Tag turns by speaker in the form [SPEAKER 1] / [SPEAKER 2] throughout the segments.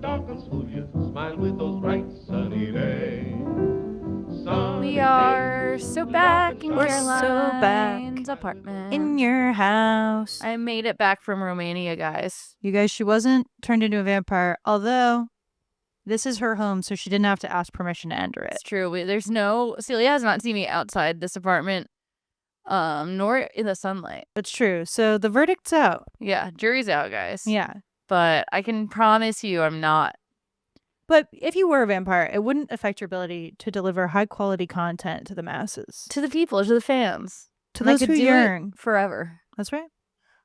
[SPEAKER 1] dark and smooth, you smile with those bright sunny days.
[SPEAKER 2] We are so back in
[SPEAKER 3] We're so back
[SPEAKER 2] Caroline's apartment.
[SPEAKER 3] in your house.
[SPEAKER 2] I made it back from Romania, guys.
[SPEAKER 3] You guys, she wasn't turned into a vampire, although this is her home, so she didn't have to ask permission to enter it.
[SPEAKER 2] It's true. Celia has not seen me outside this apartment, nor in the sunlight.
[SPEAKER 3] That's true. So the verdict's out.
[SPEAKER 2] Yeah, jury's out, guys.
[SPEAKER 3] Yeah.
[SPEAKER 2] But I can promise you I'm not.
[SPEAKER 3] But if you were a vampire, it wouldn't affect your ability to deliver high-quality content to the masses.
[SPEAKER 2] To the people, to the fans.
[SPEAKER 3] To
[SPEAKER 2] And I
[SPEAKER 3] those
[SPEAKER 2] could
[SPEAKER 3] who
[SPEAKER 2] do
[SPEAKER 3] yearn.
[SPEAKER 2] it forever.
[SPEAKER 3] That's right.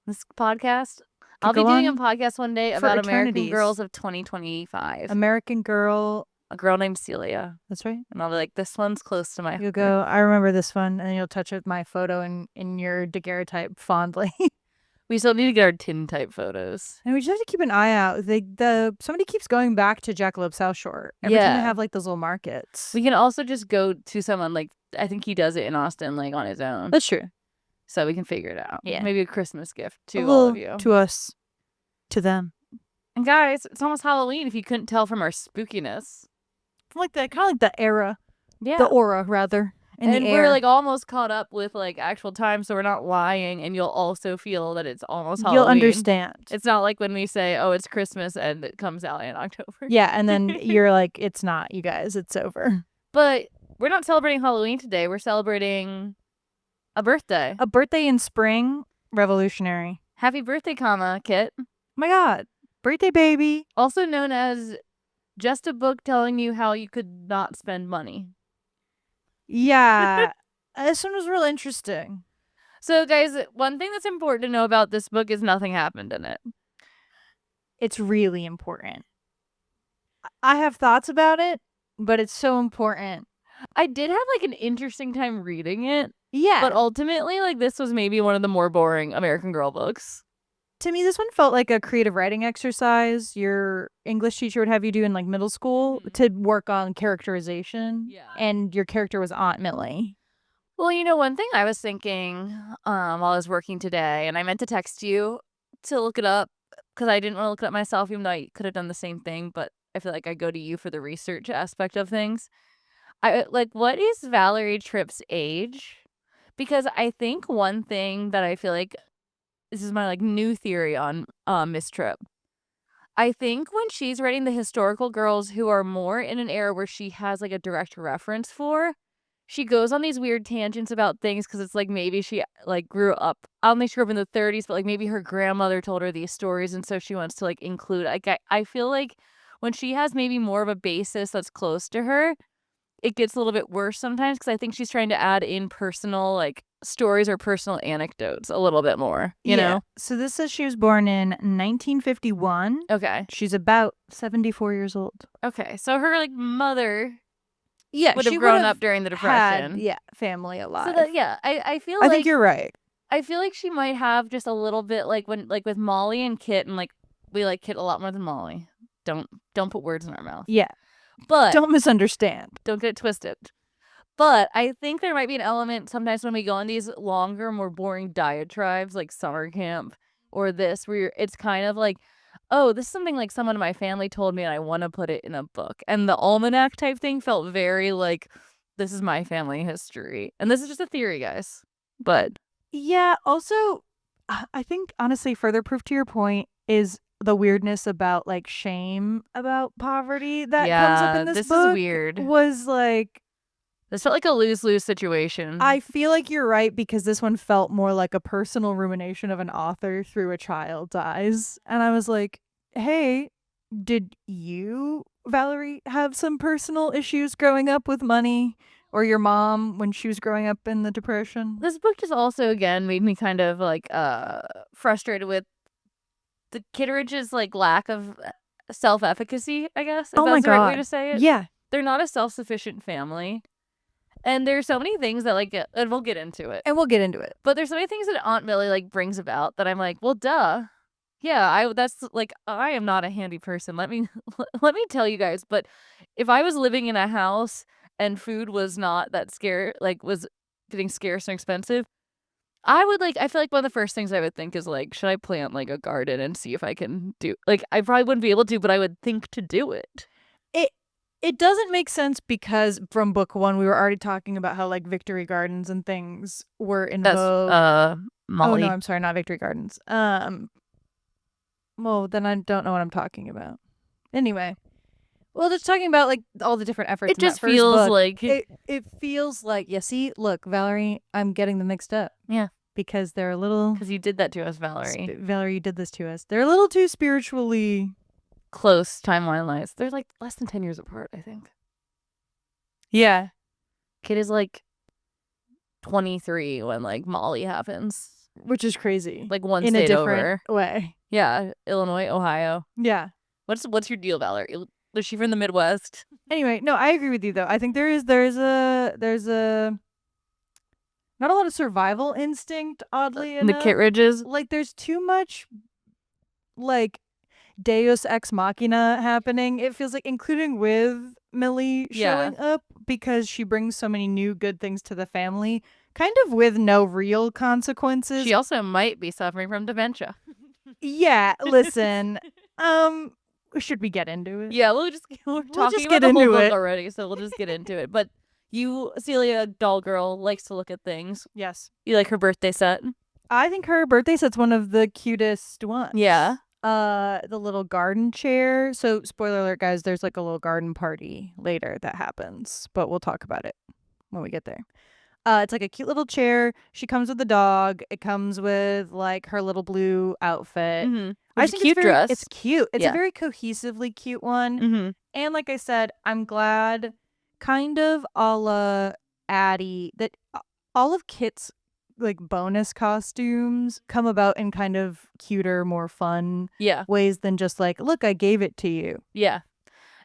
[SPEAKER 2] This podcast, I'll be
[SPEAKER 3] go
[SPEAKER 2] doing a
[SPEAKER 3] on
[SPEAKER 2] podcast one day
[SPEAKER 3] for
[SPEAKER 2] about American
[SPEAKER 3] eternities.
[SPEAKER 2] Girls of 2025.
[SPEAKER 3] American Girl.
[SPEAKER 2] A girl named Celia.
[SPEAKER 3] That's right.
[SPEAKER 2] And I'll be like, this one's close to my
[SPEAKER 3] You'll
[SPEAKER 2] heart.
[SPEAKER 3] go, I remember this one, and you'll touch my photo in your daguerreotype fondly.
[SPEAKER 2] We still need to get our tintype photos.
[SPEAKER 3] And we just have to keep an eye out. Somebody keeps going back to Jackalope South Shore. Every time
[SPEAKER 2] Yeah.
[SPEAKER 3] they have like those little markets.
[SPEAKER 2] We can also just go to someone, like, I think he does it in Austin, like, on his own.
[SPEAKER 3] That's true.
[SPEAKER 2] So we can figure it out.
[SPEAKER 3] Yeah.
[SPEAKER 2] Maybe a Christmas gift to
[SPEAKER 3] A
[SPEAKER 2] all
[SPEAKER 3] little
[SPEAKER 2] of you.
[SPEAKER 3] To us. To them.
[SPEAKER 2] And guys, it's almost Halloween if you couldn't tell from our spookiness.
[SPEAKER 3] Like that, kind of like the era.
[SPEAKER 2] Yeah.
[SPEAKER 3] The aura, rather. In
[SPEAKER 2] and
[SPEAKER 3] the
[SPEAKER 2] we're
[SPEAKER 3] air.
[SPEAKER 2] like almost caught up with like actual time, so we're not lying, and you'll also feel that it's almost Halloween.
[SPEAKER 3] You'll understand.
[SPEAKER 2] It's not like when we say, oh, it's Christmas and it comes out in October.
[SPEAKER 3] Yeah, and then you're like, it's not, you guys, it's over.
[SPEAKER 2] But we're not celebrating Halloween today. We're celebrating a birthday.
[SPEAKER 3] A birthday in spring, revolutionary.
[SPEAKER 2] Happy birthday, Kit.
[SPEAKER 3] Oh my God. Birthday baby.
[SPEAKER 2] Also known as just a book telling you how you could not spend money.
[SPEAKER 3] Yeah. This one was real interesting.
[SPEAKER 2] So, guys, one thing that's important to know about this book is nothing happened in it.
[SPEAKER 3] It's really important. I have thoughts about it, but it's so important.
[SPEAKER 2] I did have like an interesting time reading it.
[SPEAKER 3] Yeah.
[SPEAKER 2] But ultimately, like, this was maybe one of the more boring American Girl books.
[SPEAKER 3] To me, this one felt like a creative writing exercise your English teacher would have you do in like middle school to work on characterization.
[SPEAKER 2] Yeah.
[SPEAKER 3] And your character was Aunt Millie.
[SPEAKER 2] Well, you know, one thing I was thinking while I was working today, and I meant to text you to look it up because I didn't want to look it up myself, even though I could have done the same thing, but I feel like I go to you for the research aspect of things. What is Valerie Tripp's age? Because I think one thing that I feel like, this is my like new theory on Miss Tripp. I think when she's writing the historical girls who are more in an era where she has like a direct reference for, she goes on these weird tangents about things because it's like maybe she like grew up. I don't think she grew up in the 30s, but like maybe her grandmother told her these stories, and so she wants to like include. Like I feel like when she has maybe more of a basis that's close to her, it gets a little bit worse sometimes because I think she's trying to add in personal like stories or personal anecdotes a little bit more. You know?
[SPEAKER 3] So this says she was born in 1951.
[SPEAKER 2] Okay.
[SPEAKER 3] She's about 74 years old.
[SPEAKER 2] Okay. So her like mother
[SPEAKER 3] Yeah,
[SPEAKER 2] would have grown up during the Depression.
[SPEAKER 3] family alive.
[SPEAKER 2] So that, yeah, I feel
[SPEAKER 3] I
[SPEAKER 2] like
[SPEAKER 3] think you're right.
[SPEAKER 2] I feel like she might have just a little bit like when like with Molly and Kit, and like we like Kit a lot more than Molly. Don't put words in our mouth.
[SPEAKER 3] Yeah.
[SPEAKER 2] But
[SPEAKER 3] Don't misunderstand.
[SPEAKER 2] don't get it twisted. But I think there might be an element sometimes when we go on these longer, more boring diatribes like summer camp or this, where it's kind of like, oh, this is something like someone in my family told me and I want to put it in a book. And the Almanac type thing felt very like, this is my family history. And this is just a theory, guys. But
[SPEAKER 3] Yeah, also, I think, honestly, further proof to your point is the weirdness about, like, shame about poverty that comes up in this book.
[SPEAKER 2] is weird.
[SPEAKER 3] Was, like,
[SPEAKER 2] This felt like a lose-lose situation.
[SPEAKER 3] I feel like you're right because this one felt more like a personal rumination of an author through a child's eyes. And I was like, hey, did you, Valerie, have some personal issues growing up with money? Or your mom when she was growing up in the Depression?
[SPEAKER 2] This book just also, again, made me kind of, like, frustrated with the Kittredges' like, lack of self-efficacy, I guess. If
[SPEAKER 3] Oh my
[SPEAKER 2] that's the right way
[SPEAKER 3] God.
[SPEAKER 2] to say it.
[SPEAKER 3] Yeah.
[SPEAKER 2] They're not a self-sufficient family. And there's so many things that, like, and we'll get into it.
[SPEAKER 3] And we'll get into it.
[SPEAKER 2] But there's so many things that Aunt Millie, like, brings about that I'm like, well, duh. Yeah, I am not a handy person. Let me tell you guys. But if I was living in a house and food was not that was getting scarce and expensive, I feel like one of the first things I would think is like, should I plant like a garden and see if I can do, like, I probably wouldn't be able to, but I would think to do it.
[SPEAKER 3] It doesn't make sense because from book 1 we were already talking about how like victory gardens and things were in
[SPEAKER 2] That's
[SPEAKER 3] vogue.
[SPEAKER 2] Molly.
[SPEAKER 3] Oh no, I'm sorry, not victory gardens. Well, then I don't know what I'm talking about. Anyway, well, just talking about like all the different efforts.
[SPEAKER 2] It
[SPEAKER 3] in that
[SPEAKER 2] just
[SPEAKER 3] first
[SPEAKER 2] feels
[SPEAKER 3] book.
[SPEAKER 2] like
[SPEAKER 3] it feels like, yeah. See, look, Valerie, I'm getting them mixed up.
[SPEAKER 2] Yeah.
[SPEAKER 3] Because they're a little.
[SPEAKER 2] Because you did that to us, Valerie.
[SPEAKER 3] Valerie, you did this to us. They're a little too spiritually
[SPEAKER 2] close timeline-wise. They're like less than 10 years apart, I think.
[SPEAKER 3] Yeah.
[SPEAKER 2] Kid is like 23 when like Molly happens,
[SPEAKER 3] which is crazy.
[SPEAKER 2] like one
[SPEAKER 3] in
[SPEAKER 2] state
[SPEAKER 3] a different
[SPEAKER 2] over.
[SPEAKER 3] way.
[SPEAKER 2] Yeah, Illinois, Ohio.
[SPEAKER 3] Yeah.
[SPEAKER 2] What's your deal, Valerie? Is she from the Midwest?
[SPEAKER 3] Anyway, no, I agree with you though. I think there's a not a lot of survival instinct, oddly
[SPEAKER 2] In the
[SPEAKER 3] enough.
[SPEAKER 2] Kittredges?
[SPEAKER 3] Like there's too much like Deus Ex Machina happening. It feels like, including with Millie showing up because she brings so many new good things to the family, kind of with no real consequences.
[SPEAKER 2] She also might be suffering from dementia.
[SPEAKER 3] Yeah, listen. Should we get into it?
[SPEAKER 2] Yeah, we're talking
[SPEAKER 3] just
[SPEAKER 2] about
[SPEAKER 3] get
[SPEAKER 2] the whole
[SPEAKER 3] into
[SPEAKER 2] book
[SPEAKER 3] it.
[SPEAKER 2] already, so we'll just get into it. But you, Celia, doll girl, likes to look at things.
[SPEAKER 3] Yes.
[SPEAKER 2] You like her birthday set?
[SPEAKER 3] I think her birthday set's one of the cutest ones.
[SPEAKER 2] Yeah.
[SPEAKER 3] The little garden chair. So, spoiler alert, guys, there's like a little garden party later that happens, but we'll talk about it when we get there. It's like a cute little chair. She comes with the dog. It comes with like her little blue outfit.
[SPEAKER 2] Mm-hmm.
[SPEAKER 3] I think it's
[SPEAKER 2] dress.
[SPEAKER 3] It's cute. It's
[SPEAKER 2] Yeah.
[SPEAKER 3] a very cohesively cute one.
[SPEAKER 2] Mm-hmm.
[SPEAKER 3] And like I said, I'm glad, kind of a la Addie, that all of Kit's like bonus costumes come about in kind of cuter, more fun ways than just like, look, I gave it to you.
[SPEAKER 2] Yeah.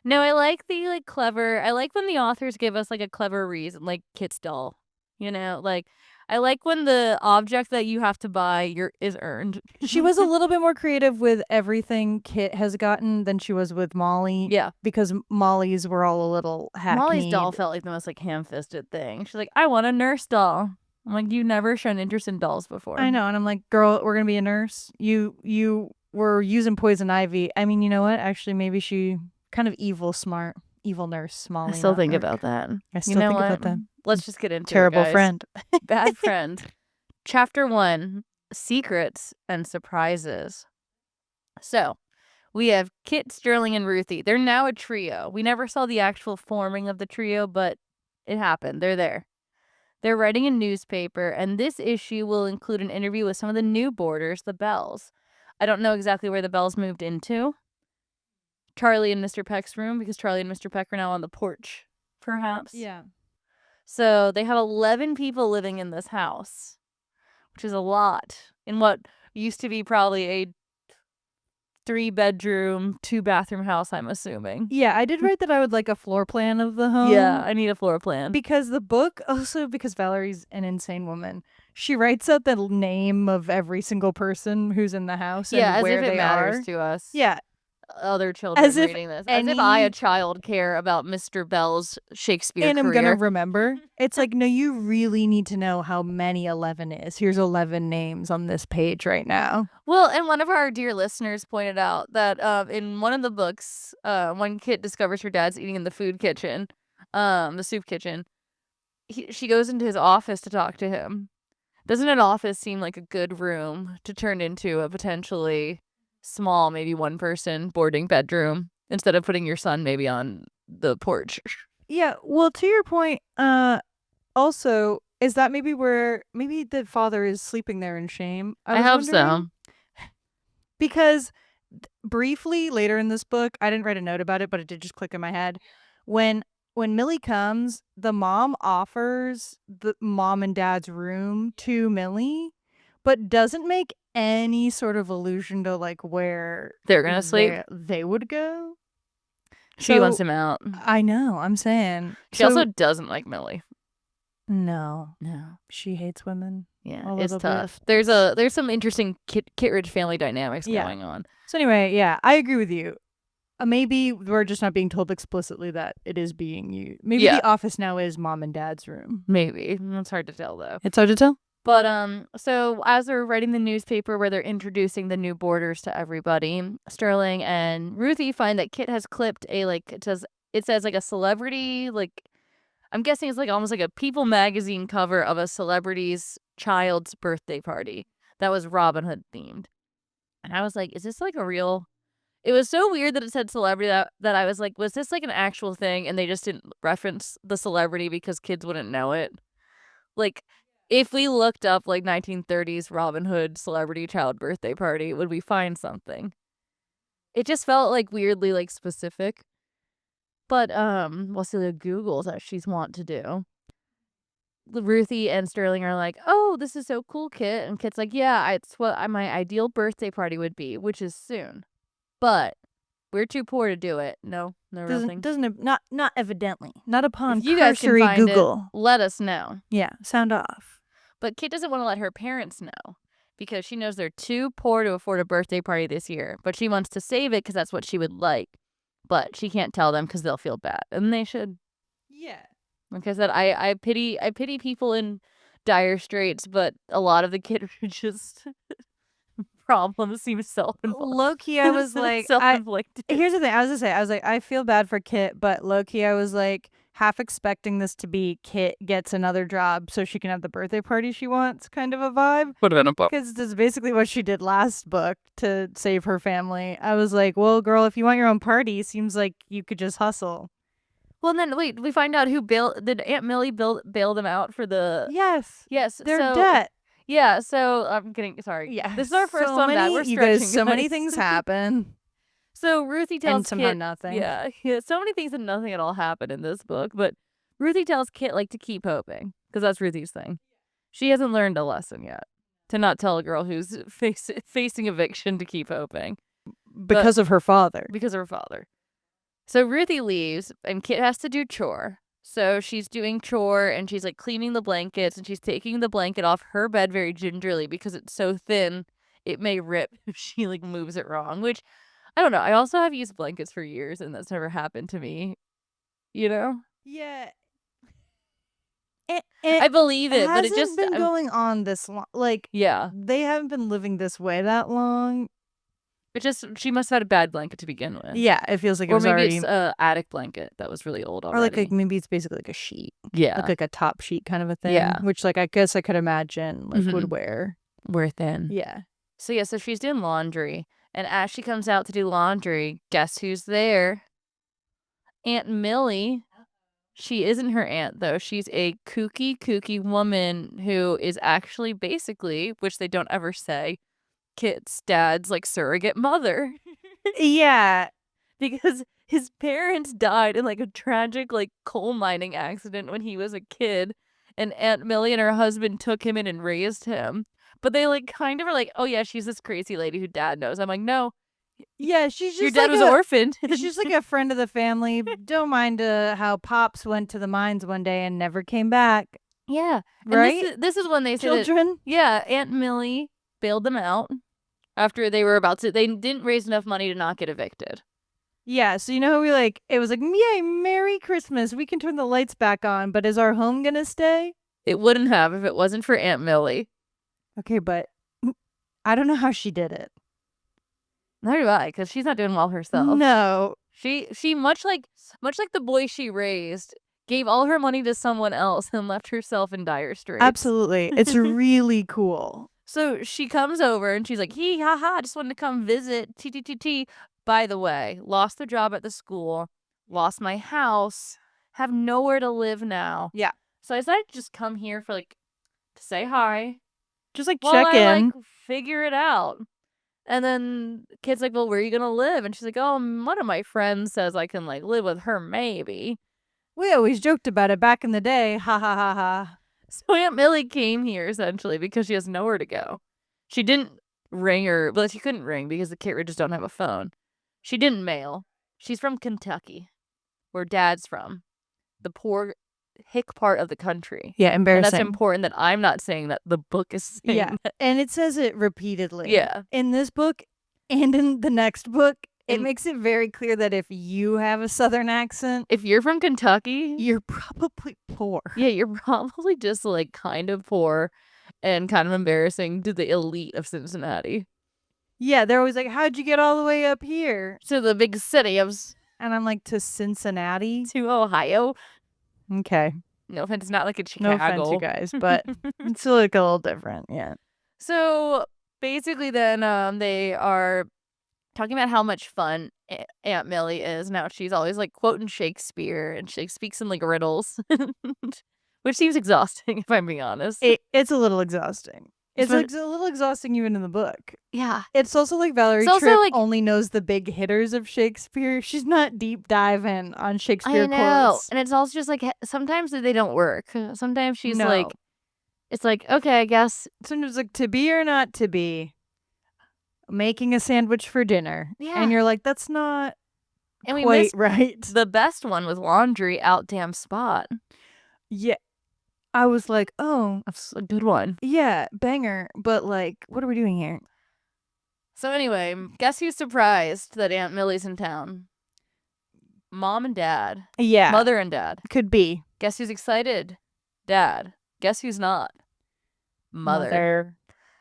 [SPEAKER 2] No, I like the like clever. I like when the authors give us like a clever reason, like Kit's doll. You know, like I like when the object that you have to buy is earned.
[SPEAKER 3] She was a little bit more creative with everything Kit has gotten than she was with Molly.
[SPEAKER 2] Yeah.
[SPEAKER 3] Because Molly's were all a little hackneyed.
[SPEAKER 2] Molly's doll felt like the most like ham-fisted thing. She's like, I want a nurse doll. I'm like, you've never shown interest in dolls before.
[SPEAKER 3] I know. And I'm like, girl, we're going to be a nurse. You were using poison ivy. I mean, you know what? Actually, maybe she kind of evil nurse, Molly.
[SPEAKER 2] I still think about that.
[SPEAKER 3] I still think about that.
[SPEAKER 2] Let's just get into
[SPEAKER 3] Terrible
[SPEAKER 2] it, guys.
[SPEAKER 3] friend.
[SPEAKER 2] Bad friend. Chapter 1, Secrets and Surprises. So, we have Kit, Sterling, and Ruthie. They're now a trio. We never saw the actual forming of the trio, but it happened. They're there. They're writing a newspaper, and this issue will include an interview with some of the new boarders, the Bells. I don't know exactly where the Bells moved into. Charlie and Mr. Peck's room, because Charlie and Mr. Peck are now on the porch, perhaps.
[SPEAKER 3] Yeah.
[SPEAKER 2] So they have 11 people living in this house, which is a lot in what used to be probably a 3-bedroom, 2-bathroom house, I'm assuming.
[SPEAKER 3] Yeah, I did write that I would like a floor plan of the home.
[SPEAKER 2] Yeah, I need a floor plan.
[SPEAKER 3] Because the book, also because Valerie's an insane woman, she writes out the name of every single person who's in the house and where
[SPEAKER 2] as if
[SPEAKER 3] they
[SPEAKER 2] it matters
[SPEAKER 3] are.
[SPEAKER 2] to us.
[SPEAKER 3] Yeah.
[SPEAKER 2] Other children
[SPEAKER 3] As if
[SPEAKER 2] reading this. As if I, a child, care about Mr. Bell's Shakespeare
[SPEAKER 3] and
[SPEAKER 2] career.
[SPEAKER 3] I'm gonna remember. It's like, no, you really need to know how many 11 is. Here's 11 names on this page right now.
[SPEAKER 2] Well, and one of our dear listeners pointed out that in one of the books, when Kit discovers her dad's eating in the food kitchen, the soup kitchen, she goes into his office to talk to him. Doesn't an office seem like a good room to turn into a potentially small, maybe one-person boarding bedroom instead of putting your son maybe on the porch?
[SPEAKER 3] Yeah, well, to your point, also, is that maybe the father is sleeping there in shame?
[SPEAKER 2] I hope so.
[SPEAKER 3] Because briefly later in this book, I didn't write a note about it, but it did just click in my head. When Millie comes, the mom offers the mom and dad's room to Millie, but doesn't make any sort of allusion to like where
[SPEAKER 2] they're gonna sleep.
[SPEAKER 3] They would go.
[SPEAKER 2] She wants him out.
[SPEAKER 3] I know. I'm saying
[SPEAKER 2] she also doesn't like Millie.
[SPEAKER 3] No, she hates women.
[SPEAKER 2] Yeah, it's tough. There's some interesting Kittredge family dynamics going on.
[SPEAKER 3] So anyway, yeah, I agree with you. Maybe we're just not being told explicitly that it is being used. Maybe the office now is mom and dad's room.
[SPEAKER 2] Maybe. It's hard to tell, though.
[SPEAKER 3] It's hard to tell?
[SPEAKER 2] But so as they're writing the newspaper where they're introducing the new boarders to everybody, Sterling and Ruthie find that Kit has clipped a it says like a celebrity, like I'm guessing it's like almost like a People magazine cover of a celebrity's child's birthday party that was Robin Hood themed. And I was like, is this like a real? It was so weird that it said celebrity that I was like, was this like an actual thing? And they just didn't reference the celebrity because kids wouldn't know it. Like, if we looked up like 1930s Robin Hood celebrity child birthday party, would we find something? It just felt like weirdly like specific. But well, Celia Googles as she's wont to do. Ruthie and Sterling are like, "Oh, this is so cool, Kit." And Kit's like, "Yeah, it's what my ideal birthday party would be, which is soon. But we're too poor to do it. No real thing.
[SPEAKER 3] Not evidently. Not upon
[SPEAKER 2] If you guys can
[SPEAKER 3] cursory
[SPEAKER 2] find
[SPEAKER 3] Google.
[SPEAKER 2] it, let us know."
[SPEAKER 3] Yeah, sound off.
[SPEAKER 2] But Kit doesn't want to let her parents know because she knows they're too poor to afford a birthday party this year. But she wants to save it because that's what she would like. But she can't tell them because they'll feel bad, and they should.
[SPEAKER 3] Yeah.
[SPEAKER 2] Like I said, I pity people in dire straits, but a lot of the Kittredges problems seem self-inflicted.
[SPEAKER 3] Low-key, I was like,
[SPEAKER 2] self-inflicted.
[SPEAKER 3] Here's the thing. I was like, I feel bad for Kit, but low-key, I was like, half expecting this to be Kit gets another job so she can have the birthday party she wants kind of a vibe.
[SPEAKER 2] Would have been a bump.
[SPEAKER 3] Because this is basically what she did last book to save her family. I was like, well, girl, if you want your own party, seems like you could just hustle.
[SPEAKER 2] Well, and then wait, we find out who did Aunt Millie bail them out for the
[SPEAKER 3] Yes. Their
[SPEAKER 2] so,
[SPEAKER 3] debt.
[SPEAKER 2] Yeah, so I'm getting sorry.
[SPEAKER 3] Yeah.
[SPEAKER 2] This is our first one that we're
[SPEAKER 3] you
[SPEAKER 2] stretching.
[SPEAKER 3] guys, so many things happen.
[SPEAKER 2] So Ruthie tells
[SPEAKER 3] and somehow
[SPEAKER 2] Kit,
[SPEAKER 3] nothing.
[SPEAKER 2] Yeah, so many things and nothing at all happen in this book. But Ruthie tells Kit like to keep hoping because that's Ruthie's thing. She hasn't learned a lesson yet to not tell a girl who's facing eviction to keep hoping
[SPEAKER 3] because of her father.
[SPEAKER 2] Because of her father. So Ruthie leaves and Kit has to do chore. So she's doing chore and she's like cleaning the blankets and she's taking the blanket off her bed very gingerly because it's so thin it may rip if she like moves it wrong, which I don't know. I also have used blankets for years and that's never happened to me. You know?
[SPEAKER 3] Yeah.
[SPEAKER 2] I believe it, but it just
[SPEAKER 3] been going on this long. Like,
[SPEAKER 2] yeah,
[SPEAKER 3] they haven't been living this way that long.
[SPEAKER 2] It just she must have had a bad blanket to begin with.
[SPEAKER 3] Yeah, it feels like it
[SPEAKER 2] or
[SPEAKER 3] was
[SPEAKER 2] maybe
[SPEAKER 3] already,
[SPEAKER 2] it's a attic blanket that was really old already.
[SPEAKER 3] or like maybe it's basically like a sheet.
[SPEAKER 2] Yeah,
[SPEAKER 3] like a top sheet kind of a thing.
[SPEAKER 2] Yeah,
[SPEAKER 3] which like I guess I could imagine like would wear
[SPEAKER 2] thin.
[SPEAKER 3] Yeah.
[SPEAKER 2] So so she's doing laundry, and as she comes out to do laundry, guess who's there? Aunt Millie. She isn't her aunt, though. She's a kooky woman who is actually basically, which they don't ever say, Kit's dad's like surrogate mother.
[SPEAKER 3] Yeah.
[SPEAKER 2] Because his parents died in like a tragic like coal mining accident when he was a kid, and Aunt Millie and her husband took him in and raised him. But they like kind of are like, oh yeah, she's this crazy lady who dad knows. I'm like, no.
[SPEAKER 3] Yeah, she's just
[SPEAKER 2] your dad was orphaned.
[SPEAKER 3] She's like a friend of the family. Don't mind how Pops went to the mines one day and never came back.
[SPEAKER 2] Yeah.
[SPEAKER 3] Right?
[SPEAKER 2] And this is when they say
[SPEAKER 3] children.
[SPEAKER 2] Yeah, Aunt Millie bailed them out after they were about to. They didn't raise enough money to not get evicted.
[SPEAKER 3] Yeah, so you know we like it was like, yay, Merry Christmas. We can turn the lights back on, but is our home gonna stay?
[SPEAKER 2] It wouldn't have if it wasn't for Aunt Millie.
[SPEAKER 3] Okay, but I don't know how she did it.
[SPEAKER 2] Neither do I, because she's not doing well herself.
[SPEAKER 3] No.
[SPEAKER 2] She much like the boy she raised, gave all her money to someone else and left herself in dire straits.
[SPEAKER 3] Absolutely. It's really cool.
[SPEAKER 2] So she comes over and she's like, hee ha ha, just wanted to come visit. T. By the way, lost the job at the school, lost my house, have nowhere to live now.
[SPEAKER 3] Yeah.
[SPEAKER 2] So I decided to just come here for like to say hi.
[SPEAKER 3] Just like
[SPEAKER 2] while
[SPEAKER 3] check in.
[SPEAKER 2] Like figure it out. And then kid's like, well, where are you going to live? And she's like, oh, one of my friends says I can like live with her maybe.
[SPEAKER 3] We always joked about it back in the day. Ha ha ha ha.
[SPEAKER 2] So Aunt Millie came here essentially because she has nowhere to go. She didn't ring her, but she couldn't ring because the Kittredges don't have a phone. She didn't mail. She's from Kentucky, where Dad's from. The poor hick part of the country.
[SPEAKER 3] Yeah, embarrassing.
[SPEAKER 2] And that's important that I'm not saying that the book is saying that.
[SPEAKER 3] And it says it repeatedly.
[SPEAKER 2] Yeah.
[SPEAKER 3] In this book and in the next book, it makes it very clear that if you have a Southern accent,
[SPEAKER 2] if you're from Kentucky,
[SPEAKER 3] you're probably poor.
[SPEAKER 2] Yeah, you're probably just like kind of poor. and kind of embarrassing to the elite of Cincinnati.
[SPEAKER 3] Yeah, they're always like, how'd you get all the way up here?
[SPEAKER 2] To the big city of
[SPEAKER 3] And I'm like, to Cincinnati?
[SPEAKER 2] to Ohio.
[SPEAKER 3] Okay.
[SPEAKER 2] No offense, not like a
[SPEAKER 3] No
[SPEAKER 2] Chicago.
[SPEAKER 3] offense, you guys, but it's like a little different. Yeah.
[SPEAKER 2] So basically then they are talking about how much fun Aunt Millie is. Now she's always like quoting Shakespeare and she speaks in like riddles, which seems exhausting if I'm being honest.
[SPEAKER 3] It's a little exhausting. It's
[SPEAKER 2] But-
[SPEAKER 3] like a little exhausting even in the book.
[SPEAKER 2] Yeah.
[SPEAKER 3] It's also like Valerie
[SPEAKER 2] It's also,
[SPEAKER 3] Tripp
[SPEAKER 2] like-
[SPEAKER 3] only knows the big hitters of Shakespeare. She's not deep diving on Shakespeare
[SPEAKER 2] I know.
[SPEAKER 3] quotes.
[SPEAKER 2] And it's also just like sometimes they don't work. Sometimes she's
[SPEAKER 3] No.
[SPEAKER 2] like, it's like, okay, I guess.
[SPEAKER 3] Sometimes like to be or not to be. Making a sandwich for dinner.
[SPEAKER 2] Yeah.
[SPEAKER 3] And you're like, that's not
[SPEAKER 2] And we
[SPEAKER 3] quite
[SPEAKER 2] missed
[SPEAKER 3] right.
[SPEAKER 2] the best one was laundry out damn spot.
[SPEAKER 3] Yeah. I was like, oh,
[SPEAKER 2] That's a good one.
[SPEAKER 3] yeah, banger. But like, what are we doing here?
[SPEAKER 2] So anyway, guess who's surprised that Aunt Millie's in town? Mom and Dad.
[SPEAKER 3] Yeah.
[SPEAKER 2] Mother and Dad.
[SPEAKER 3] Could be.
[SPEAKER 2] Guess who's excited? Dad. Guess who's not? Mother.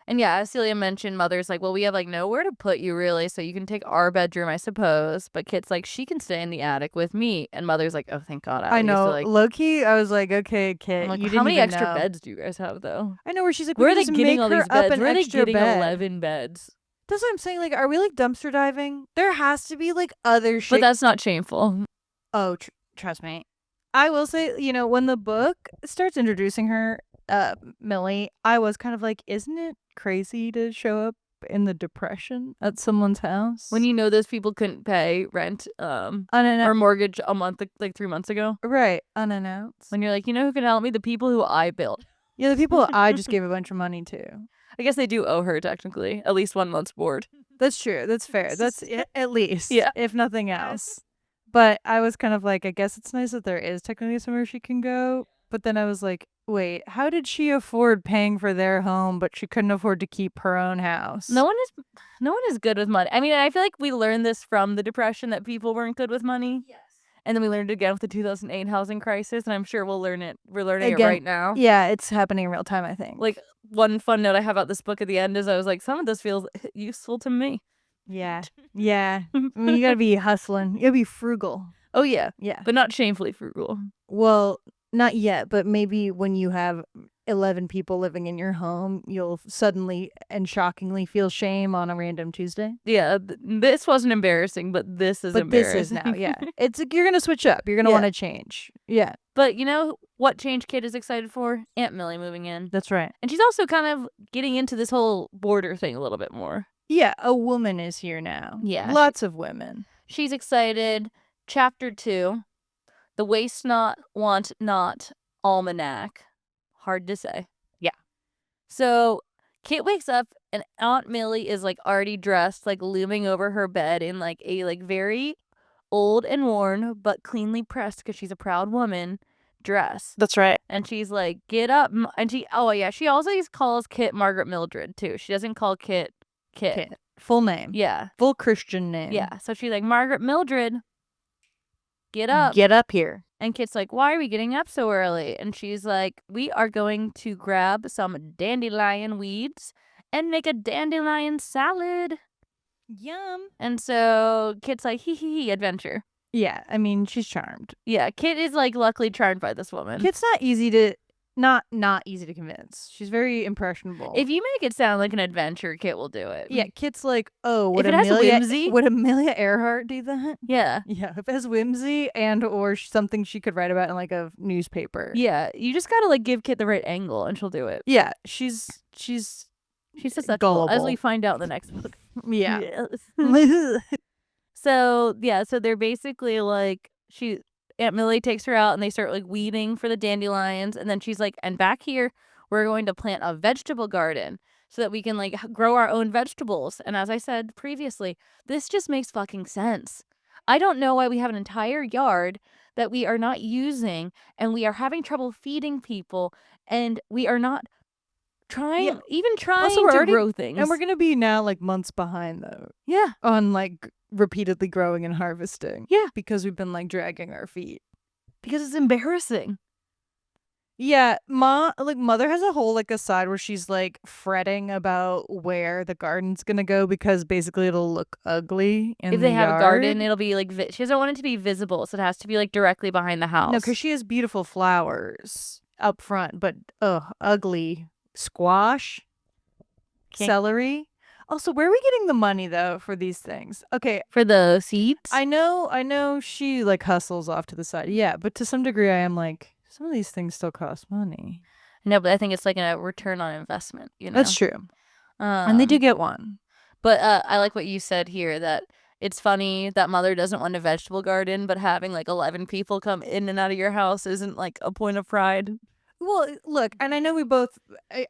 [SPEAKER 2] And yeah, as Celia mentioned, Mother's like, well, we have like nowhere to put you really, so you can take our bedroom, I suppose. But Kit's like, she can stay in the attic with me. And Mother's like, oh, thank God.
[SPEAKER 3] I know.
[SPEAKER 2] Like,
[SPEAKER 3] Low-key, I was like, okay, Kit,
[SPEAKER 2] I'm like,
[SPEAKER 3] you
[SPEAKER 2] how
[SPEAKER 3] didn't
[SPEAKER 2] many
[SPEAKER 3] even
[SPEAKER 2] extra
[SPEAKER 3] know.
[SPEAKER 2] beds do you guys have, though?
[SPEAKER 3] I know where she's like,
[SPEAKER 2] Where
[SPEAKER 3] we
[SPEAKER 2] are they
[SPEAKER 3] just
[SPEAKER 2] getting
[SPEAKER 3] make
[SPEAKER 2] all
[SPEAKER 3] her
[SPEAKER 2] these
[SPEAKER 3] up
[SPEAKER 2] beds?
[SPEAKER 3] an
[SPEAKER 2] Where are they
[SPEAKER 3] extra
[SPEAKER 2] getting
[SPEAKER 3] bed.
[SPEAKER 2] 11 beds?
[SPEAKER 3] That's what I'm saying. Like, are we like dumpster diving? There has to be like other shit.
[SPEAKER 2] But that's not shameful.
[SPEAKER 3] Oh, trust me. I will say, you know, when the book starts introducing her, Millie, I was kind of like, isn't it crazy to show up in the Depression at someone's house?
[SPEAKER 2] When you know those people couldn't pay rent or
[SPEAKER 3] unannounced.
[SPEAKER 2] mortgage a month, like 3 months ago.
[SPEAKER 3] Right, unannounced.
[SPEAKER 2] When you're like, you know who can help me? The people who I built.
[SPEAKER 3] Yeah, the people I just gave a bunch of money to.
[SPEAKER 2] I guess they do owe her technically at least 1 month's board.
[SPEAKER 3] That's true. That's fair. That's at least,
[SPEAKER 2] Yeah.
[SPEAKER 3] if nothing else. But I was kind of like, I guess it's nice that there is technically somewhere she can go. But then I was like, wait, how did she afford paying for their home, but she couldn't afford to keep her own house?
[SPEAKER 2] No one is good with money. I mean, I feel like we learned this from the Depression that people weren't good with money. Yes. And then we learned it again with the 2008 housing crisis, and I'm sure we'll learn it. We're learning
[SPEAKER 3] Again,
[SPEAKER 2] it right now.
[SPEAKER 3] Yeah, it's happening in real time, I think.
[SPEAKER 2] Like, one fun note I have about this book at the end is I was like, some of this feels useful to me.
[SPEAKER 3] Yeah. Yeah. I mean, you gotta be hustling. You gotta be frugal.
[SPEAKER 2] Oh, yeah.
[SPEAKER 3] Yeah.
[SPEAKER 2] But not shamefully frugal.
[SPEAKER 3] Well, not yet, but maybe when you have 11 people living in your home, you'll suddenly and shockingly feel shame on a random Tuesday.
[SPEAKER 2] Yeah, this wasn't embarrassing, but this is
[SPEAKER 3] But
[SPEAKER 2] embarrassing.
[SPEAKER 3] this is now, yeah. It's like you're gonna switch up. You're gonna
[SPEAKER 2] Yeah.
[SPEAKER 3] want to change. Yeah,
[SPEAKER 2] But you know what change Kid is excited for? Aunt Millie moving in.
[SPEAKER 3] that's right.
[SPEAKER 2] And she's also kind of getting into this whole border thing a little bit more.
[SPEAKER 3] Yeah, a woman is here now.
[SPEAKER 2] Yeah,
[SPEAKER 3] Lots of women.
[SPEAKER 2] She's excited. Chapter 2, The Waste Not, Want Not Almanac. Hard to say. Yeah. So Kit wakes up and Aunt Millie is like already dressed, like looming over her bed in like a like very old and worn but cleanly pressed, because she's a proud woman, dress.
[SPEAKER 3] That's right.
[SPEAKER 2] And she's like, get up. And she also calls Kit Margaret Mildred too. She doesn't call Kit.
[SPEAKER 3] Full name.
[SPEAKER 2] Yeah.
[SPEAKER 3] Full Christian name.
[SPEAKER 2] Yeah. So she's like, Margaret Mildred, get up.
[SPEAKER 3] Get up here.
[SPEAKER 2] And Kit's like, why are we getting up so early? And she's like, we are going to grab some dandelion weeds and make a dandelion salad.
[SPEAKER 3] Yum.
[SPEAKER 2] And so Kit's like, hee, adventure.
[SPEAKER 3] Yeah, I mean, she's charmed.
[SPEAKER 2] Yeah, Kit is like luckily charmed by this woman.
[SPEAKER 3] Kit's not easy to convince. She's very impressionable.
[SPEAKER 2] If you make it sound like an adventure, Kit will do it.
[SPEAKER 3] Yeah, Kit's like, oh,
[SPEAKER 2] If it has whimsy.
[SPEAKER 3] would Amelia Earhart do that?
[SPEAKER 2] Yeah.
[SPEAKER 3] Yeah, if it has whimsy and or something she could write about in like a newspaper.
[SPEAKER 2] Yeah. You just gotta like give Kit the right angle and she'll do it.
[SPEAKER 3] Yeah, she's
[SPEAKER 2] susceptible,
[SPEAKER 3] gullible.
[SPEAKER 2] as we find out in the next book.
[SPEAKER 3] yeah.
[SPEAKER 2] So they're basically like, Aunt Millie takes her out and they start like weeding for the dandelions, and then she's like, and back here we're going to plant a vegetable garden so that we can like grow our own vegetables. And as I said previously, this just makes fucking sense. I don't know why we have an entire yard that we are not using and we are having trouble feeding people, and we are not trying
[SPEAKER 3] Also, we're
[SPEAKER 2] to
[SPEAKER 3] already-
[SPEAKER 2] grow things.
[SPEAKER 3] And we're gonna be now like months behind though
[SPEAKER 2] yeah.
[SPEAKER 3] on like repeatedly growing and harvesting.
[SPEAKER 2] Yeah.
[SPEAKER 3] Because we've been like dragging our feet.
[SPEAKER 2] Because it's embarrassing.
[SPEAKER 3] Yeah, mother has a whole like aside where she's like fretting about where the garden's gonna go because basically it'll look ugly in
[SPEAKER 2] If
[SPEAKER 3] the
[SPEAKER 2] they have a
[SPEAKER 3] yard.
[SPEAKER 2] garden, it'll be like she doesn't want it to be visible, so it has to be like directly behind the house.
[SPEAKER 3] No, because she has beautiful flowers up front, but ugly squash, celery. Also, where are we getting the money though for these things? Okay,
[SPEAKER 2] for the seeds.
[SPEAKER 3] I know she like hustles off to the side. Yeah, but to some degree I am like, some of these things still cost money.
[SPEAKER 2] No, but I think it's like a return on investment, you know.
[SPEAKER 3] That's true. And they do get one.
[SPEAKER 2] But I like what you said here, that it's funny that mother doesn't want a vegetable garden, but having like 11 people come in and out of your house isn't like a point of pride.
[SPEAKER 3] Well, look, and I know we both,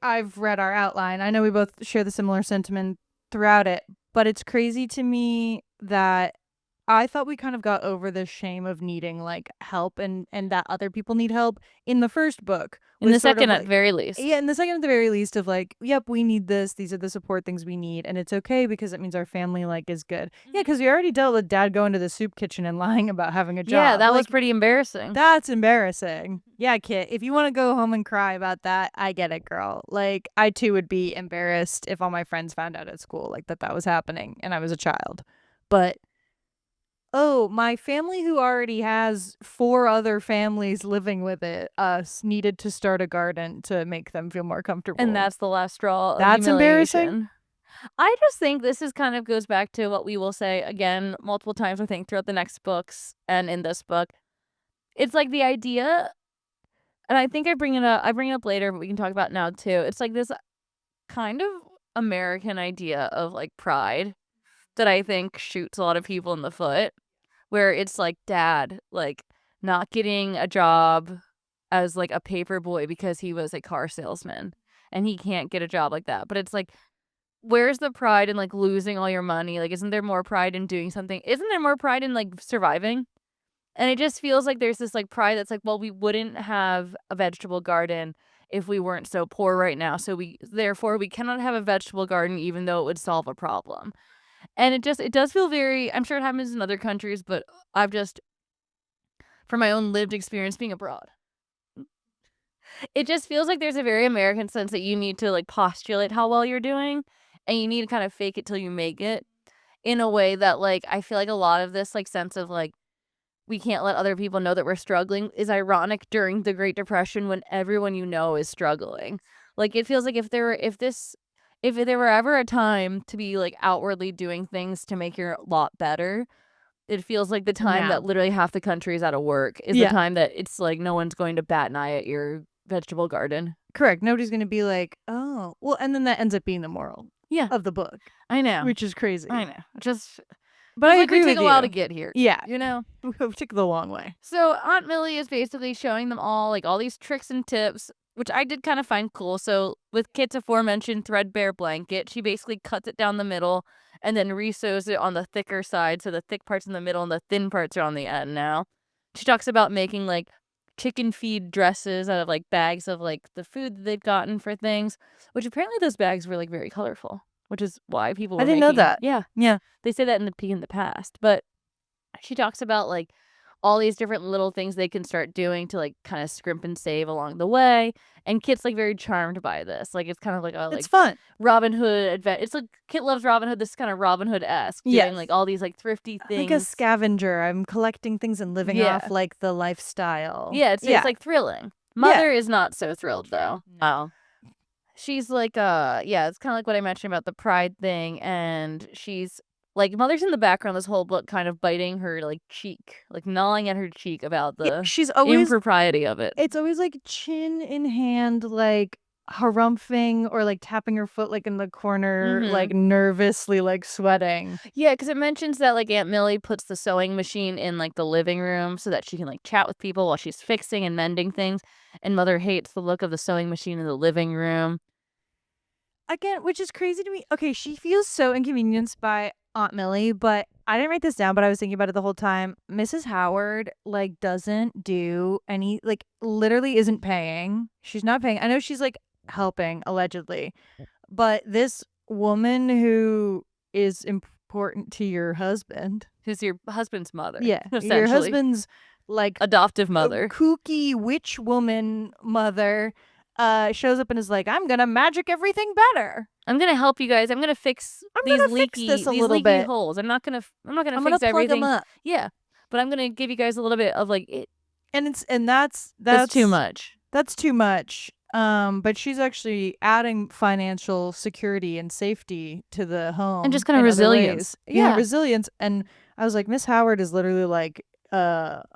[SPEAKER 3] I've read our outline. I know we both share the similar sentiment throughout it, but it's crazy to me that I thought we kind of got over the shame of needing like help and that other people need help in the first book.
[SPEAKER 2] In the second,
[SPEAKER 3] like,
[SPEAKER 2] at very least.
[SPEAKER 3] Yeah, in the second at the very least of like, yep, we need this. These are the support things we need. And it's okay because it means our family like is good. Yeah, because we already dealt with dad going to the soup kitchen and lying about having a job.
[SPEAKER 2] Yeah, that was
[SPEAKER 3] like,
[SPEAKER 2] pretty embarrassing.
[SPEAKER 3] That's embarrassing. Yeah, Kit, if you want to go home and cry about that, I get it, girl. Like, I too would be embarrassed if all my friends found out at school like that was happening and I was a child. But oh, my family who already has 4 other families living with us needed to start a garden to make them feel more comfortable.
[SPEAKER 2] And that's the last straw.
[SPEAKER 3] That's embarrassing.
[SPEAKER 2] I just think this is kind of goes back to what we will say again multiple times, I think, throughout the next books and in this book. It's like the idea, and I think I bring it up later, but we can talk about it now too. It's like this kind of American idea of like pride that I think shoots a lot of people in the foot, where it's like dad like not getting a job as like a paper boy because he was a car salesman and he can't get a job like that. But it's like, where's the pride in like losing all your money? Like, isn't there more pride in doing something? Isn't there more pride in like surviving? And it just feels like there's this like pride that's like, well, we wouldn't have a vegetable garden if we weren't so poor right now. So therefore we cannot have a vegetable garden even though it would solve a problem. And it does feel very, I'm sure it happens in other countries, but I've just, from my own lived experience being abroad, it just feels like there's a very American sense that you need to like postulate how well you're doing and you need to kind of fake it till you make it, in a way that like, I feel like a lot of this like sense of like, we can't let other people know that we're struggling is ironic during the Great Depression when everyone you know is struggling. Like, it feels like if there were ever a time to be like outwardly doing things to make your lot better, it feels like the time that literally half the country is out of work is the time that it's like no one's going to bat an eye at your vegetable garden.
[SPEAKER 3] Correct. Nobody's going to be like, oh, well, and then that ends up being the moral of the book.
[SPEAKER 2] I know.
[SPEAKER 3] Which is crazy.
[SPEAKER 2] I know.
[SPEAKER 3] But I agree
[SPEAKER 2] with you.
[SPEAKER 3] It
[SPEAKER 2] took a while to get here.
[SPEAKER 3] Yeah.
[SPEAKER 2] You know?
[SPEAKER 3] We took the long way.
[SPEAKER 2] So Aunt Millie is basically showing them all like all these tricks and tips, which I did kind of find cool. So with Kit's aforementioned threadbare blanket, she basically cuts it down the middle and then resews it on the thicker side. So the thick part's in the middle and the thin parts are on the end now. She talks about making like chicken feed dresses out of like bags of like the food that they'd gotten for things, which apparently those bags were like very colorful, which is why people were
[SPEAKER 3] I didn't know that.
[SPEAKER 2] Yeah. They say that in the past, but she talks about like all these different little things they can start doing to like kind of scrimp and save along the way. And Kit's like very charmed by this. Like, it's kind of like a
[SPEAKER 3] it's fun
[SPEAKER 2] Robin Hood adventure. It's like Kit loves Robin Hood. This is kind of Robin Hood-esque, doing like all these like thrifty things.
[SPEAKER 3] Like a scavenger. I'm collecting things and living off like the lifestyle.
[SPEAKER 2] Yeah, it's like thrilling. Mother is not so thrilled though. No. She's like it's kind of like what I mentioned about the pride thing, and she's like, Mother's in the background this whole book kind of biting her like cheek, like gnawing at her cheek about the
[SPEAKER 3] she's always
[SPEAKER 2] impropriety of it.
[SPEAKER 3] It's always like chin in hand, like harumphing or like tapping her foot like in the corner, like nervously like sweating.
[SPEAKER 2] Yeah, because it mentions that like Aunt Millie puts the sewing machine in like the living room so that she can like chat with people while she's fixing and mending things. And Mother hates the look of the sewing machine in the living room.
[SPEAKER 3] Again, which is crazy to me. Okay, she feels so inconvenienced by Aunt Millie, but I didn't write this down, but I was thinking about it the whole time. Mrs. Howard like doesn't do any, like literally isn't paying. She's not paying. I know she's like helping allegedly, but this woman who is important to your husband,
[SPEAKER 2] who's your husband's mother,
[SPEAKER 3] your husband's like
[SPEAKER 2] Adoptive
[SPEAKER 3] a
[SPEAKER 2] mother.
[SPEAKER 3] kooky witch woman mother shows up and is like, I'm gonna magic everything better.
[SPEAKER 2] I'm gonna help you guys. I'm gonna fix these
[SPEAKER 3] gonna fix
[SPEAKER 2] leaky
[SPEAKER 3] this a
[SPEAKER 2] these
[SPEAKER 3] little
[SPEAKER 2] leaky
[SPEAKER 3] bit.
[SPEAKER 2] holes. I'm not gonna
[SPEAKER 3] I'm
[SPEAKER 2] fix
[SPEAKER 3] gonna plug
[SPEAKER 2] everything.
[SPEAKER 3] them up.
[SPEAKER 2] Yeah, but I'm gonna give you guys a little bit of like it.
[SPEAKER 3] And that's
[SPEAKER 2] Too much.
[SPEAKER 3] That's too much. But she's actually adding financial security and safety to the home
[SPEAKER 2] And just kind of
[SPEAKER 3] in other
[SPEAKER 2] resilience.
[SPEAKER 3] ways. Yeah,
[SPEAKER 2] Yeah.
[SPEAKER 3] resilience. And I was like, Miss Howard is literally like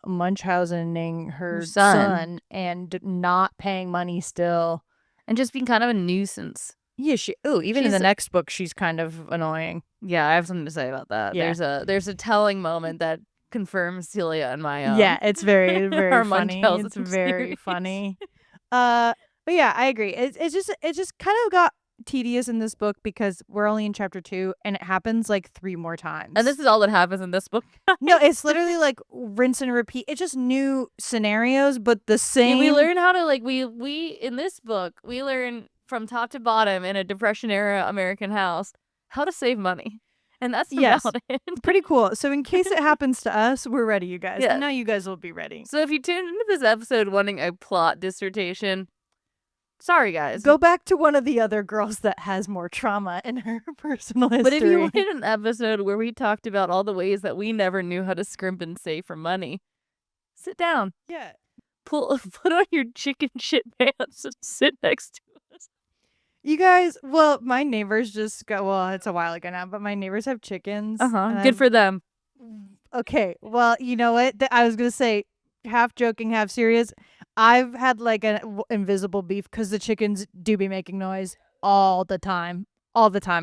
[SPEAKER 3] Munchausening her son and not paying money still.
[SPEAKER 2] And just being kind of a nuisance.
[SPEAKER 3] Yeah, even in
[SPEAKER 2] She's-
[SPEAKER 3] the next book, she's kind of annoying.
[SPEAKER 2] Yeah, I have something to say about that.
[SPEAKER 3] Yeah.
[SPEAKER 2] There's a telling moment that confirms Celia and my
[SPEAKER 3] Yeah, it's very, very
[SPEAKER 2] our
[SPEAKER 3] funny.
[SPEAKER 2] Munchausen
[SPEAKER 3] It's very
[SPEAKER 2] series.
[SPEAKER 3] funny. But yeah, I agree. It just kind of got tedious in this book because we're only in chapter 2 and it happens like 3 more times.
[SPEAKER 2] And this is all that happens in this book.
[SPEAKER 3] No, it's literally like rinse and repeat. It's just new scenarios, but the same.
[SPEAKER 2] We learn how to like we in this book we learn from top to bottom in a Depression era American house how to save money, and that's about it.
[SPEAKER 3] Pretty cool. So in case it happens to us, we're ready, you guys.
[SPEAKER 2] Yeah.
[SPEAKER 3] And now you guys will be ready.
[SPEAKER 2] So if you tuned into this episode wanting a plot dissertation, sorry guys.
[SPEAKER 3] Go back to one of the other girls that has more trauma in her personal history.
[SPEAKER 2] But if you wanted an episode where we talked about all the ways that we never knew how to scrimp and save for money, sit down.
[SPEAKER 3] Yeah.
[SPEAKER 2] Put on your chicken shit pants and sit next to us.
[SPEAKER 3] You guys, well, my neighbors just go, well, it's a while ago now, but my neighbors have chickens.
[SPEAKER 2] Good for them.
[SPEAKER 3] Okay, well, you know what? I was going to say, half joking, half serious. I've had like an invisible beef because the chickens do be making noise all the time,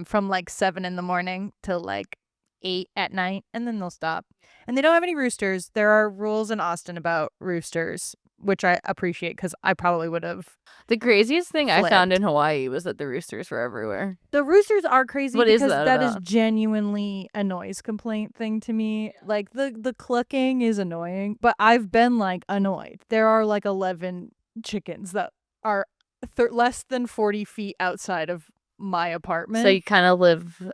[SPEAKER 3] from like 7 in the morning till like 8 at night, and then they'll stop. And they don't have any roosters. There are rules in Austin about roosters, which I appreciate because I probably would have.
[SPEAKER 2] The craziest thing I found
[SPEAKER 3] flipped.
[SPEAKER 2] in Hawaii was that the roosters were everywhere.
[SPEAKER 3] The roosters are crazy
[SPEAKER 2] What is
[SPEAKER 3] because
[SPEAKER 2] that
[SPEAKER 3] is
[SPEAKER 2] about?
[SPEAKER 3] genuinely a noise complaint thing to me. Like the clucking is annoying, but I've been like annoyed. There are like 11 chickens that are less than 40 feet outside of my apartment.
[SPEAKER 2] So you kind of live.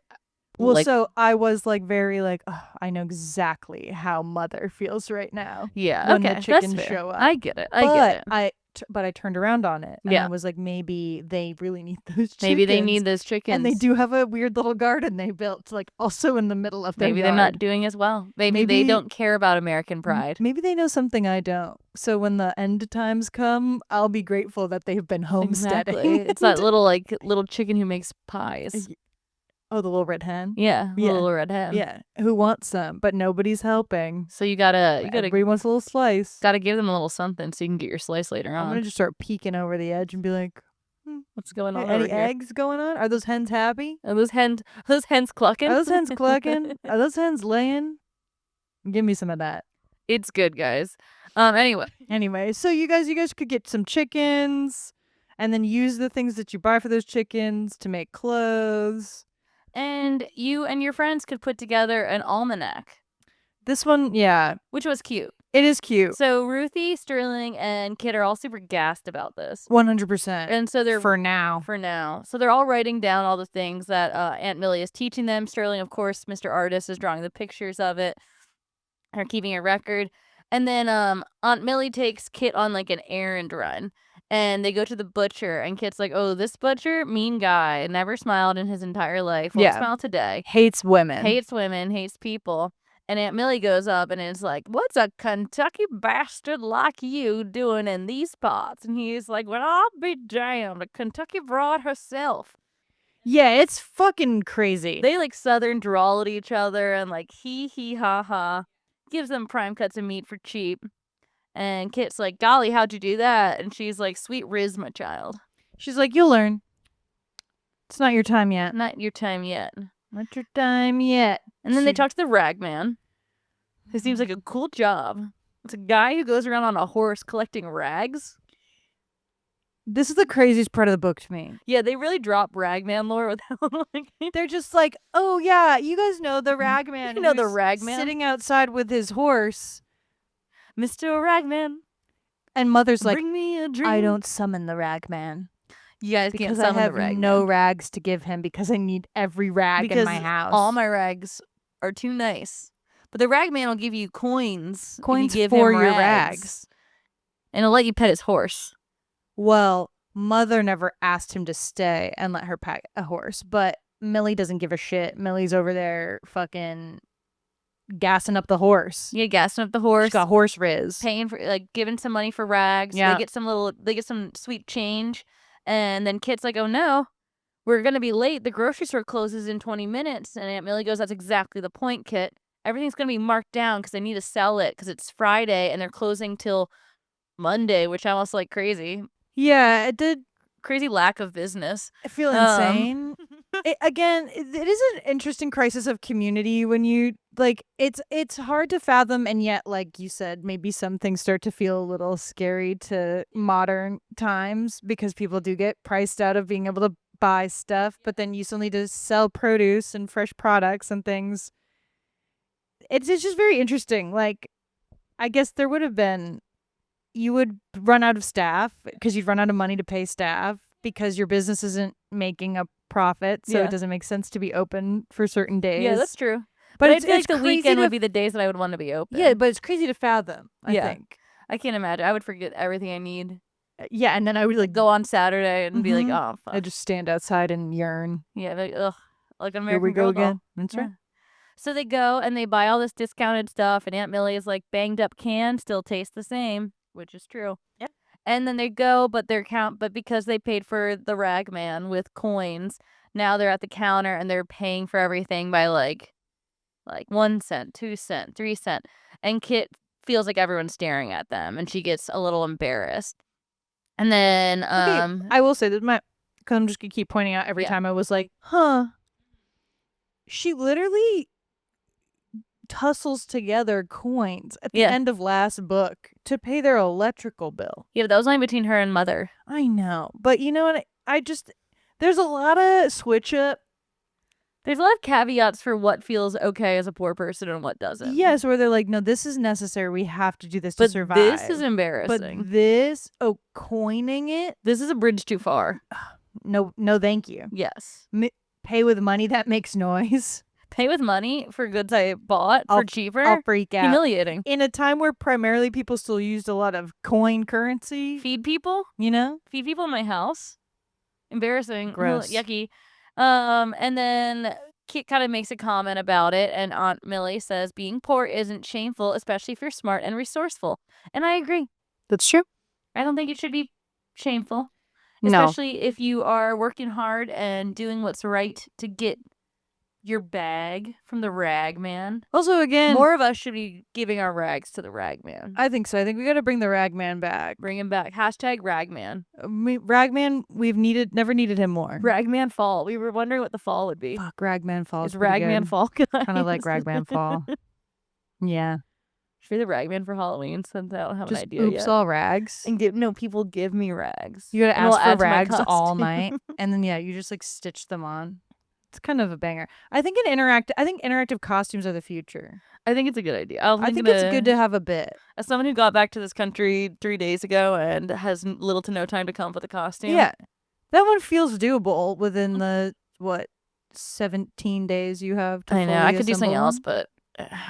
[SPEAKER 3] Well,
[SPEAKER 2] like,
[SPEAKER 3] so I was like very like, oh, I know exactly how mother feels right now.
[SPEAKER 2] yeah,
[SPEAKER 3] when
[SPEAKER 2] okay,
[SPEAKER 3] the chickens
[SPEAKER 2] that's fair.
[SPEAKER 3] show up.
[SPEAKER 2] I get it. I get it.
[SPEAKER 3] But I turned around on it. And
[SPEAKER 2] Yeah.
[SPEAKER 3] I was like, maybe they really need those chickens.
[SPEAKER 2] Maybe they need those chickens.
[SPEAKER 3] And they do have a weird little garden they built, like also in the middle of their
[SPEAKER 2] Maybe
[SPEAKER 3] yard.
[SPEAKER 2] they're not doing as well. Maybe they don't care about American pride.
[SPEAKER 3] Maybe they know something I don't. So when the end times come, I'll be grateful that they've been homesteading.
[SPEAKER 2] Exactly. It's that little chicken who makes pies.
[SPEAKER 3] Oh, the little red hen?
[SPEAKER 2] Yeah,
[SPEAKER 3] Yeah.
[SPEAKER 2] little red hen.
[SPEAKER 3] Yeah. Who wants some? But nobody's helping.
[SPEAKER 2] So you gotta
[SPEAKER 3] Everybody wants a little slice.
[SPEAKER 2] gotta give them a little something so you can get your slice later
[SPEAKER 3] I'm
[SPEAKER 2] on.
[SPEAKER 3] going to just start peeking over the edge and be like,
[SPEAKER 2] What's going on
[SPEAKER 3] any
[SPEAKER 2] over here?
[SPEAKER 3] eggs going on? Are those hens happy?
[SPEAKER 2] Are those hens clucking?
[SPEAKER 3] Are those hens clucking? Are those hens laying? Give me some of that.
[SPEAKER 2] It's good, guys. Anyway,
[SPEAKER 3] So you guys could get some chickens and then use the things that you buy for those chickens to make clothes.
[SPEAKER 2] and you and your friends could put together an almanac,
[SPEAKER 3] This one, yeah,
[SPEAKER 2] which was cute.
[SPEAKER 3] it is cute.
[SPEAKER 2] So Ruthie, Sterling, and Kit are all super gassed about this.
[SPEAKER 3] 100%.
[SPEAKER 2] And so they're
[SPEAKER 3] for now.
[SPEAKER 2] So they're all writing down all the things that Aunt Millie is teaching them. Sterling, of course, Mr. Artist, is drawing the pictures of it. They're keeping a record. And then Aunt Millie takes Kit on like an errand run. And they go to the butcher. And Kit's like, oh, this butcher, mean guy. Never smiled in his entire life. Won't smile today.
[SPEAKER 3] Hates women.
[SPEAKER 2] Hates women, hates people. And Aunt Millie goes up and is like, what's a Kentucky bastard like you doing in these parts? And he's like, well, I'll be damned. A Kentucky broad herself.
[SPEAKER 3] Yeah, it's fucking crazy.
[SPEAKER 2] They like southern drawl at each other and like hee ha ha. Gives them prime cuts of meat for cheap. And Kit's like, golly, how'd you do that? And she's like, sweet Riz, my child.
[SPEAKER 3] She's like, you'll learn. It's not your time yet.
[SPEAKER 2] Not your time yet.
[SPEAKER 3] Not your time yet.
[SPEAKER 2] And then they talk to the ragman, who seems like a cool job. It's a guy who goes around on a horse collecting rags.
[SPEAKER 3] This is the craziest part of the book to me.
[SPEAKER 2] Yeah, they really drop ragman lore without like.
[SPEAKER 3] They're just like, oh yeah, you guys know the ragman.
[SPEAKER 2] You know the
[SPEAKER 3] who's
[SPEAKER 2] ragman?
[SPEAKER 3] sitting outside with his horse.
[SPEAKER 2] Mr. Ragman,
[SPEAKER 3] And Mother's like,
[SPEAKER 2] bring me a drink.
[SPEAKER 3] I don't summon the ragman.
[SPEAKER 2] You guys can't
[SPEAKER 3] Because I
[SPEAKER 2] summon
[SPEAKER 3] have
[SPEAKER 2] the ragman.
[SPEAKER 3] no rags to give him because I need every rag in my house.
[SPEAKER 2] All my rags are too nice. But the ragman will give you coins.
[SPEAKER 3] Coins
[SPEAKER 2] if you give
[SPEAKER 3] for
[SPEAKER 2] him
[SPEAKER 3] your
[SPEAKER 2] rags.
[SPEAKER 3] rags.
[SPEAKER 2] And he'll let you pet his horse.
[SPEAKER 3] Well, Mother never asked him to stay and let her pet a horse, but Millie doesn't give a shit. Millie's over there fucking gassing up the horse.
[SPEAKER 2] Yeah, gassing up the horse.
[SPEAKER 3] She's got horse riz.
[SPEAKER 2] Paying for, like, giving some money for rags.
[SPEAKER 3] Yeah.
[SPEAKER 2] They get some sweet change. And then Kit's like, oh no, we're going to be late. The grocery store closes in 20 minutes. And Aunt Millie goes, that's exactly the point, Kit. Everything's going to be marked down because they need to sell it because it's Friday and they're closing till Monday, which I almost like crazy.
[SPEAKER 3] Yeah, it did.
[SPEAKER 2] Crazy lack of business.
[SPEAKER 3] I feel insane. It is an interesting crisis of community when you like it's hard to fathom, and yet, like you said, maybe some things start to feel a little scary to modern times because people do get priced out of being able to buy stuff, but then you still need to sell produce and fresh products and things. It's just very interesting. Like, I guess there would have been, you would run out of staff because you'd run out of money to pay staff because your business isn't making a profit, so it doesn't make sense to be open for certain days.
[SPEAKER 2] Yeah, that's true.
[SPEAKER 3] But
[SPEAKER 2] I feel like
[SPEAKER 3] it's
[SPEAKER 2] the
[SPEAKER 3] crazy
[SPEAKER 2] weekend would be the days that I would want to be open.
[SPEAKER 3] Yeah, but it's crazy to fathom, I think.
[SPEAKER 2] I can't imagine. I would forget everything I need.
[SPEAKER 3] Yeah, and then I would like
[SPEAKER 2] Go on Saturday and be like, oh, fuck.
[SPEAKER 3] I just stand outside and yearn.
[SPEAKER 2] Yeah, like, ugh. Like an
[SPEAKER 3] Here
[SPEAKER 2] American
[SPEAKER 3] we go
[SPEAKER 2] Girl
[SPEAKER 3] again.
[SPEAKER 2] doll.
[SPEAKER 3] That's right.
[SPEAKER 2] So they go and they buy all this discounted stuff, and Aunt Millie is like, banged up can still tastes the same, which is true.
[SPEAKER 3] Yep.
[SPEAKER 2] And then they go, but because they paid for the ragman with coins, now they're at the counter and they're paying for everything by like 1 cent, 2 cent, 3 cent. And Kit feels like everyone's staring at them and she gets a little embarrassed. And then
[SPEAKER 3] I will say that because I'm just gonna keep pointing out every time I was like, she literally tussles together coins at the end of last book to pay their electrical bill.
[SPEAKER 2] Yeah, that was only between her and Mother.
[SPEAKER 3] I know, but you know what? There's a lot of switch up.
[SPEAKER 2] There's a lot of caveats for what feels okay as a poor person and what doesn't.
[SPEAKER 3] Yes, where they're like, no, this is necessary. We have to do this to survive.
[SPEAKER 2] This is embarrassing.
[SPEAKER 3] But this, coining it?
[SPEAKER 2] This is a bridge too far.
[SPEAKER 3] No, thank you.
[SPEAKER 2] Yes.
[SPEAKER 3] Pay with money that makes noise.
[SPEAKER 2] Pay with money for goods I bought for cheaper?
[SPEAKER 3] I'll freak out.
[SPEAKER 2] Humiliating.
[SPEAKER 3] In a time where primarily people still used a lot of coin currency.
[SPEAKER 2] Feed people?
[SPEAKER 3] You know?
[SPEAKER 2] Feed people in my house? Embarrassing.
[SPEAKER 3] Gross.
[SPEAKER 2] Yucky. And then Kit kind of makes a comment about it, and Aunt Millie says being poor isn't shameful, especially if you're smart and resourceful. And I agree.
[SPEAKER 3] That's true.
[SPEAKER 2] I don't think it should be shameful.
[SPEAKER 3] No.
[SPEAKER 2] Especially if you are working hard and doing what's right to get your bag from the ragman.
[SPEAKER 3] Also, again,
[SPEAKER 2] more of us should be giving our rags to the ragman.
[SPEAKER 3] I think so. I think we got to bring the ragman back.
[SPEAKER 2] Bring him back. Hashtag ragman.
[SPEAKER 3] Ragman, never needed him more.
[SPEAKER 2] Ragman fall. We were wondering what the fall would be.
[SPEAKER 3] Fuck, ragman fall.
[SPEAKER 2] Is ragman fall?
[SPEAKER 3] Kind of like ragman fall. Yeah.
[SPEAKER 2] Should be the ragman for Halloween since I don't have an idea
[SPEAKER 3] oops
[SPEAKER 2] yet.
[SPEAKER 3] All rags.
[SPEAKER 2] And people give me rags.
[SPEAKER 3] You gotta ask for rags all
[SPEAKER 2] costume.
[SPEAKER 3] night, and then you just like stitch them on. It's kind of a banger. I think interactive costumes are the future.
[SPEAKER 2] I think it's a good idea.
[SPEAKER 3] I think it's good to have a bit.
[SPEAKER 2] As someone who got back to this country 3 days ago and has little to no time to come up with a costume.
[SPEAKER 3] Yeah, that one feels doable within the 17 days you have to
[SPEAKER 2] I know.
[SPEAKER 3] fully
[SPEAKER 2] I could do something
[SPEAKER 3] assemble
[SPEAKER 2] else,
[SPEAKER 3] them.
[SPEAKER 2] but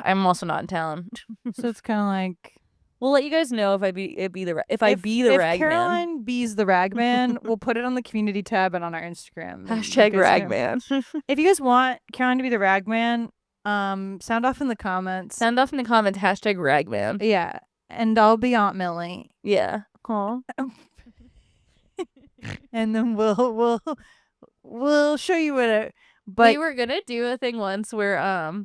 [SPEAKER 2] I'm also not in town.
[SPEAKER 3] So it's kind of like,
[SPEAKER 2] we'll let you guys know if I be the
[SPEAKER 3] if
[SPEAKER 2] ragman.
[SPEAKER 3] Caroline B's the ragman, we'll put it on the community tab and on our Instagram.
[SPEAKER 2] Hashtag ragman.
[SPEAKER 3] If you guys want Caroline to be the ragman, sound off in the comments.
[SPEAKER 2] Hashtag ragman.
[SPEAKER 3] Yeah, and I'll be Aunt Millie.
[SPEAKER 2] Yeah. Aw.
[SPEAKER 3] And then we'll show you what. But
[SPEAKER 2] we were gonna do a thing once where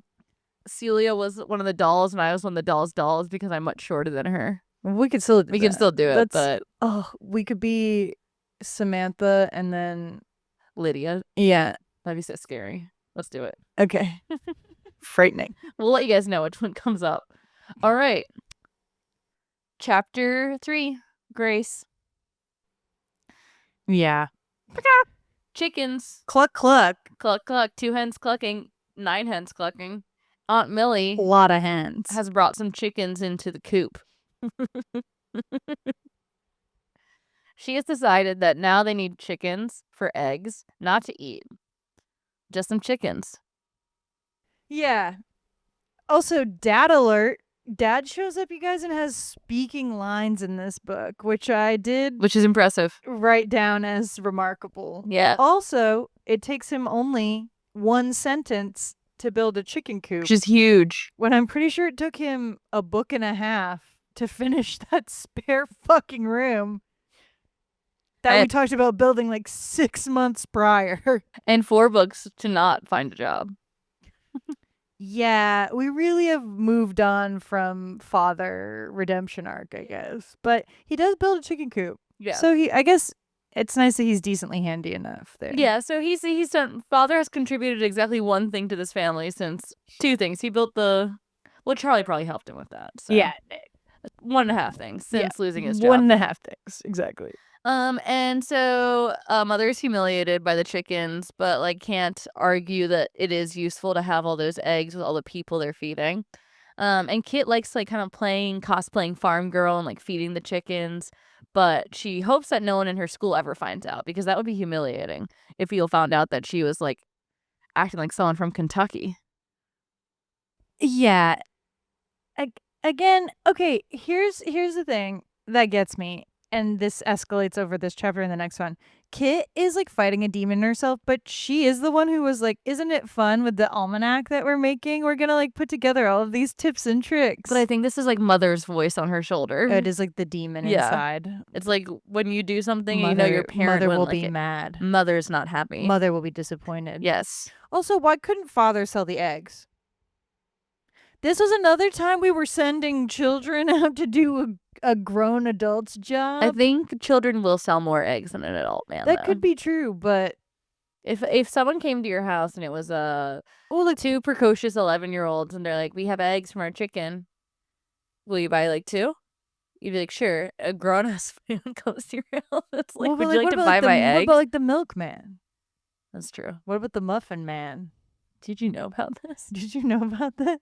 [SPEAKER 2] Celia was one of the dolls and I was one of the dolls because I'm much shorter than her.
[SPEAKER 3] we can still
[SPEAKER 2] We can still do it, but
[SPEAKER 3] we could be Samantha and then
[SPEAKER 2] Lydia.
[SPEAKER 3] Yeah,
[SPEAKER 2] That'd be so scary. Let's do it.
[SPEAKER 3] okay. Frightening.
[SPEAKER 2] We'll let you guys know which one comes up. All right. Chapter 3. Grace.
[SPEAKER 3] Yeah.
[SPEAKER 2] Chickens.
[SPEAKER 3] Cluck cluck.
[SPEAKER 2] Cluck cluck. 2 hens clucking. 9 hens clucking. Aunt Millie
[SPEAKER 3] A lot of hens.
[SPEAKER 2] has brought some chickens into the coop. She has decided that now they need chickens for eggs, not to eat. Just some chickens.
[SPEAKER 3] Yeah. Also, dad alert. Dad shows up, you guys, and has speaking lines in this book, which I did
[SPEAKER 2] Which is impressive.
[SPEAKER 3] write down as remarkable.
[SPEAKER 2] Yeah.
[SPEAKER 3] Also, it takes him only one sentence to build a chicken coop,
[SPEAKER 2] Which is huge.
[SPEAKER 3] when I'm pretty sure it took him a book and a half to finish that spare fucking room that we talked about building like 6 months prior.
[SPEAKER 2] And 4 books to not find a job.
[SPEAKER 3] Yeah, we really have moved on from father redemption arc, I guess. But he does build a chicken coop.
[SPEAKER 2] Yeah.
[SPEAKER 3] So I guess it's nice that he's decently handy enough there.
[SPEAKER 2] Yeah, so he's done. Father has contributed exactly one thing to this family since 2 things. He built Charlie probably helped him with that. So.
[SPEAKER 3] Yeah.
[SPEAKER 2] 1.5 things since losing his job.
[SPEAKER 3] 1.5 things, exactly.
[SPEAKER 2] And so mother is humiliated by the chickens, but like can't argue that it is useful to have all those eggs with all the people they're feeding. And Kit likes like kind of cosplaying farm girl and like feeding the chickens, but she hopes that no one in her school ever finds out, because that would be humiliating if you found out that she was like acting like someone from Kentucky.
[SPEAKER 3] Yeah. Again, okay, here's the thing that gets me, and this escalates over this chapter and the next one. Kit is like fighting a demon herself, but she is the one who was like, isn't it fun with the almanac that we're making? We're gonna like put together all of these tips and tricks.
[SPEAKER 2] But I think this is like mother's voice on her shoulder.
[SPEAKER 3] It is like the demon inside.
[SPEAKER 2] It's like when you do something and you know your parent
[SPEAKER 3] mother will
[SPEAKER 2] wouldn't
[SPEAKER 3] be
[SPEAKER 2] like
[SPEAKER 3] mad.
[SPEAKER 2] Mother's not happy.
[SPEAKER 3] Mother will be disappointed.
[SPEAKER 2] Yes.
[SPEAKER 3] Also, why couldn't father sell the eggs? This was another time we were sending children out to do a grown adult's job.
[SPEAKER 2] I think children will sell more eggs than an adult man.
[SPEAKER 3] That could be true, but
[SPEAKER 2] if someone came to your house and it was like 2 precocious 11-year-olds and they're like, we have eggs from our chicken, will you buy like 2? You'd be like, sure. A grown ass man comes to your house. It's like, would you like to buy my eggs?
[SPEAKER 3] What about like the milkman?
[SPEAKER 2] That's true.
[SPEAKER 3] What about the muffin man?
[SPEAKER 2] Did you know about this?
[SPEAKER 3] Did you know about this?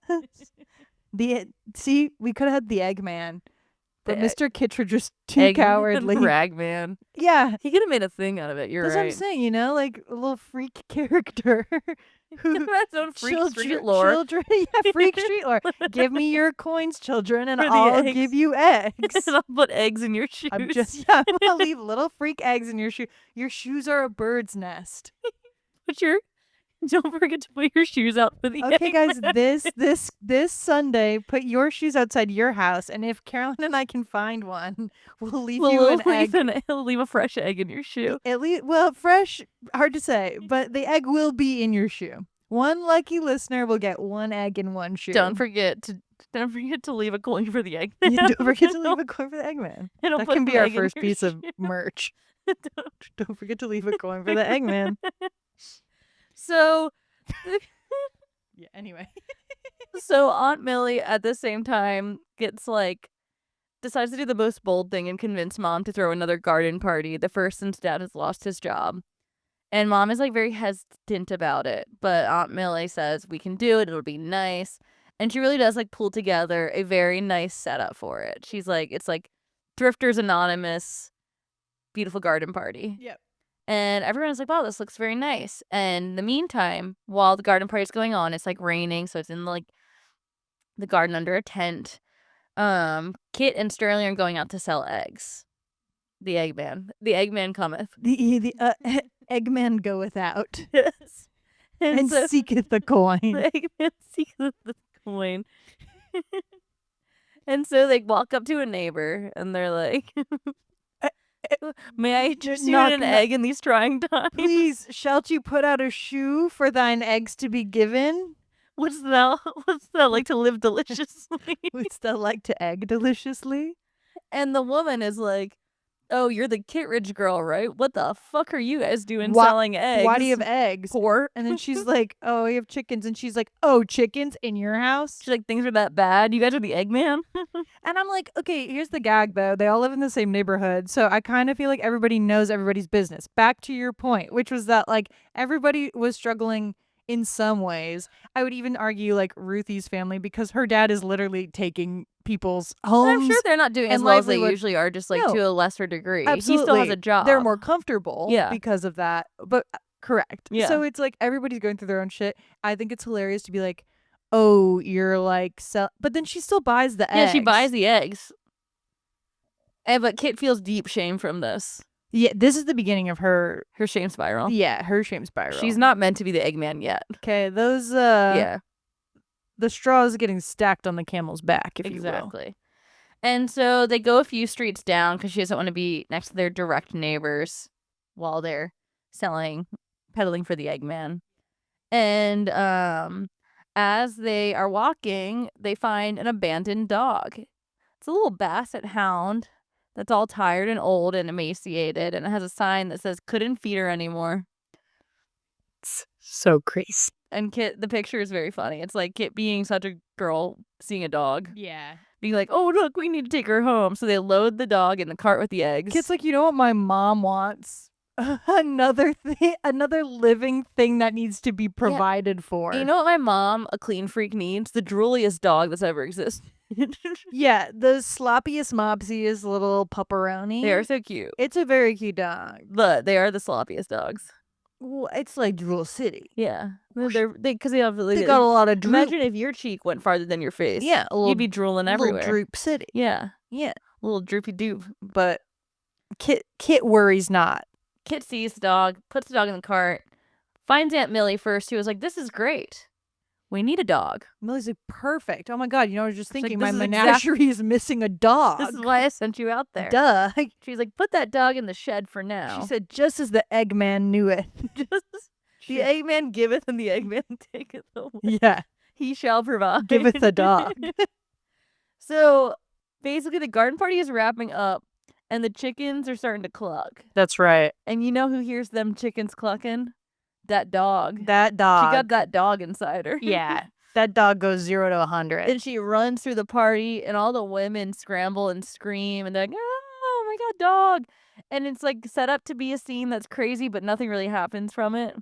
[SPEAKER 3] We could have had the Eggman, but Mr. Kittredge was too cowardly.
[SPEAKER 2] Ragman.
[SPEAKER 3] Yeah,
[SPEAKER 2] he could have made a thing out of it. You're
[SPEAKER 3] right. That's what I'm saying. Like a little freak character.
[SPEAKER 2] That's own freak street lore.
[SPEAKER 3] Children, yeah, freak street lore. Give me your coins, children, and I'll give you eggs.
[SPEAKER 2] And I'll put eggs in your shoes.
[SPEAKER 3] I'm gonna leave little freak eggs in your shoe. Your shoes are a bird's nest.
[SPEAKER 2] Don't forget to put your shoes out for the
[SPEAKER 3] Okay,
[SPEAKER 2] egg.
[SPEAKER 3] guys, this Sunday, put your shoes outside your house, and if Carolyn and I can find one, we'll leave you an egg.
[SPEAKER 2] We'll leave a fresh egg in your shoe.
[SPEAKER 3] At least, well, fresh, hard to say, but the egg will be in your shoe. One lucky listener will get 1 egg in 1 shoe.
[SPEAKER 2] Don't forget to leave a coin for the egg.
[SPEAKER 3] Don't forget to leave a coin for the Eggman. That can be our first piece of merch. Don't forget to leave a coin for the Eggman.
[SPEAKER 2] So,
[SPEAKER 3] yeah, anyway.
[SPEAKER 2] So Aunt Millie at the same time decides to do the most bold thing and convince Mom to throw another garden party, the first since Dad has lost his job. And Mom is like very hesitant about it, but Aunt Millie says we can do it, it'll be nice. And she really does like pull together a very nice setup for it. She's like, it's like Drifters Anonymous, beautiful garden party.
[SPEAKER 3] Yep.
[SPEAKER 2] And everyone's like, wow, this looks very nice. And in the meantime, while the garden party is going on, it's like raining. So it's in like the garden under a tent. Kit and Sterling are going out to sell eggs. The Eggman cometh.
[SPEAKER 3] The Eggman goeth out.
[SPEAKER 2] Yes.
[SPEAKER 3] And so, seeketh the coin.
[SPEAKER 2] The Eggman seeketh the coin. And so they walk up to a neighbor and they're like, may I interest you in an egg in these trying times?
[SPEAKER 3] Please, shalt you put out a shoe for thine eggs to be given?
[SPEAKER 2] What's thou like to live deliciously?
[SPEAKER 3] Wouldst thou like to egg deliciously?
[SPEAKER 2] And the woman is like, oh, you're the Kittredge girl, right? What the fuck are you guys doing selling eggs?
[SPEAKER 3] Why do you have eggs?
[SPEAKER 2] Poor.
[SPEAKER 3] And then she's like, oh, we have chickens. And she's like, oh, chickens in your house?
[SPEAKER 2] She's like, things are that bad? You guys are the Eggman?
[SPEAKER 3] And I'm like, okay, here's the gag, though. They all live in the same neighborhood. So I kind of feel like everybody knows everybody's business. Back to your point, which was that, like, everybody was struggling in some ways. I would even argue, like, Ruthie's family, because her dad is literally taking people's homes.
[SPEAKER 2] And I'm sure they're not doing as well as they usually are, just like to a lesser degree.
[SPEAKER 3] Absolutely.
[SPEAKER 2] He still has a job.
[SPEAKER 3] They're more comfortable because of that. But correct.
[SPEAKER 2] Yeah.
[SPEAKER 3] So it's like everybody's going through their own shit. I think it's hilarious to be like, oh, you're like, but then she still buys the eggs.
[SPEAKER 2] Yeah, she buys the eggs. But Kit feels deep shame from this.
[SPEAKER 3] Yeah, this is the beginning of her
[SPEAKER 2] shame spiral.
[SPEAKER 3] Yeah, her shame spiral.
[SPEAKER 2] She's not meant to be the Eggman yet.
[SPEAKER 3] Okay, those
[SPEAKER 2] Yeah.
[SPEAKER 3] The straw is getting stacked on the camel's back, if you will.
[SPEAKER 2] Exactly. And so they go a few streets down because she doesn't want to be next to their direct neighbors while they're peddling for the Eggman. And as they are walking, they find an abandoned dog. It's a little basset hound that's all tired and old and emaciated, and it has a sign that says couldn't feed her anymore.
[SPEAKER 3] It's so crazy.
[SPEAKER 2] And Kit, the picture is very funny. It's like Kit being such a girl seeing a dog.
[SPEAKER 3] Yeah.
[SPEAKER 2] Being like, oh, look, we need to take her home. So they load the dog in the cart with the eggs.
[SPEAKER 3] Kit's like, you know what my mom wants? Another living thing that needs to be provided for.
[SPEAKER 2] You know what my mom, a clean freak, needs? The drooliest dog that's ever existed.
[SPEAKER 3] Yeah, the sloppiest, mopsiest little pupperoni.
[SPEAKER 2] They are so cute.
[SPEAKER 3] It's a very cute dog.
[SPEAKER 2] But they are the sloppiest dogs.
[SPEAKER 3] Well, it's like Drool City.
[SPEAKER 2] Yeah. Because they have
[SPEAKER 3] They got a lot of droop.
[SPEAKER 2] Imagine if your cheek went farther than your face.
[SPEAKER 3] Yeah,
[SPEAKER 2] you'd be drooling everywhere.
[SPEAKER 3] Little Droop City.
[SPEAKER 2] Yeah.
[SPEAKER 3] Yeah.
[SPEAKER 2] Little droopy doop.
[SPEAKER 3] But Kit worries not.
[SPEAKER 2] Kit sees the dog, puts the dog in the cart, finds Aunt Millie first, who was like, this is great. We need a dog.
[SPEAKER 3] Millie's like, perfect. Oh my God, I was just thinking
[SPEAKER 2] like,
[SPEAKER 3] my menagerie is missing a dog.
[SPEAKER 2] This is why I sent you out there.
[SPEAKER 3] Duh.
[SPEAKER 2] She's like, put that dog in the shed for now.
[SPEAKER 3] She said, just as the Eggman knew it.
[SPEAKER 2] The Eggman giveth and the Eggman taketh away.
[SPEAKER 3] Yeah.
[SPEAKER 2] He shall provide.
[SPEAKER 3] Giveth the dog.
[SPEAKER 2] So basically the garden party is wrapping up and the chickens are starting to cluck.
[SPEAKER 3] That's right.
[SPEAKER 2] And you know who hears them chickens clucking? That dog.
[SPEAKER 3] That dog.
[SPEAKER 2] She got that dog inside her.
[SPEAKER 3] Yeah. That dog goes 0 to 100.
[SPEAKER 2] And she runs through the party and all the women scramble and scream and they're like, oh my God, dog. And it's like set up to be a scene that's crazy, but nothing really happens from it.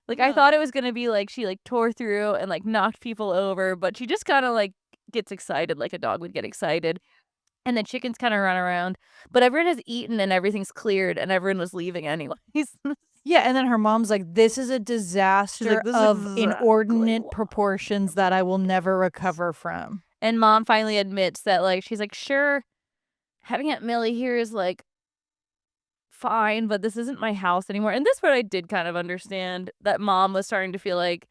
[SPEAKER 2] Like, I thought it was going to be like she like tore through and like knocked people over, but she just kind of like gets excited like a dog would get excited. And the chickens kind of run around, but everyone has eaten and everything's cleared and everyone was leaving anyways.
[SPEAKER 3] Yeah, and then her mom's like, this is a disaster
[SPEAKER 2] like, "This is
[SPEAKER 3] of
[SPEAKER 2] exactly
[SPEAKER 3] inordinate
[SPEAKER 2] what-"
[SPEAKER 3] proportions that I will never recover from.
[SPEAKER 2] And Mom finally admits that, like, she's like, sure, having Aunt Millie here is like fine, but this isn't my house anymore. And this part I did kind of understand, that Mom was starting to feel like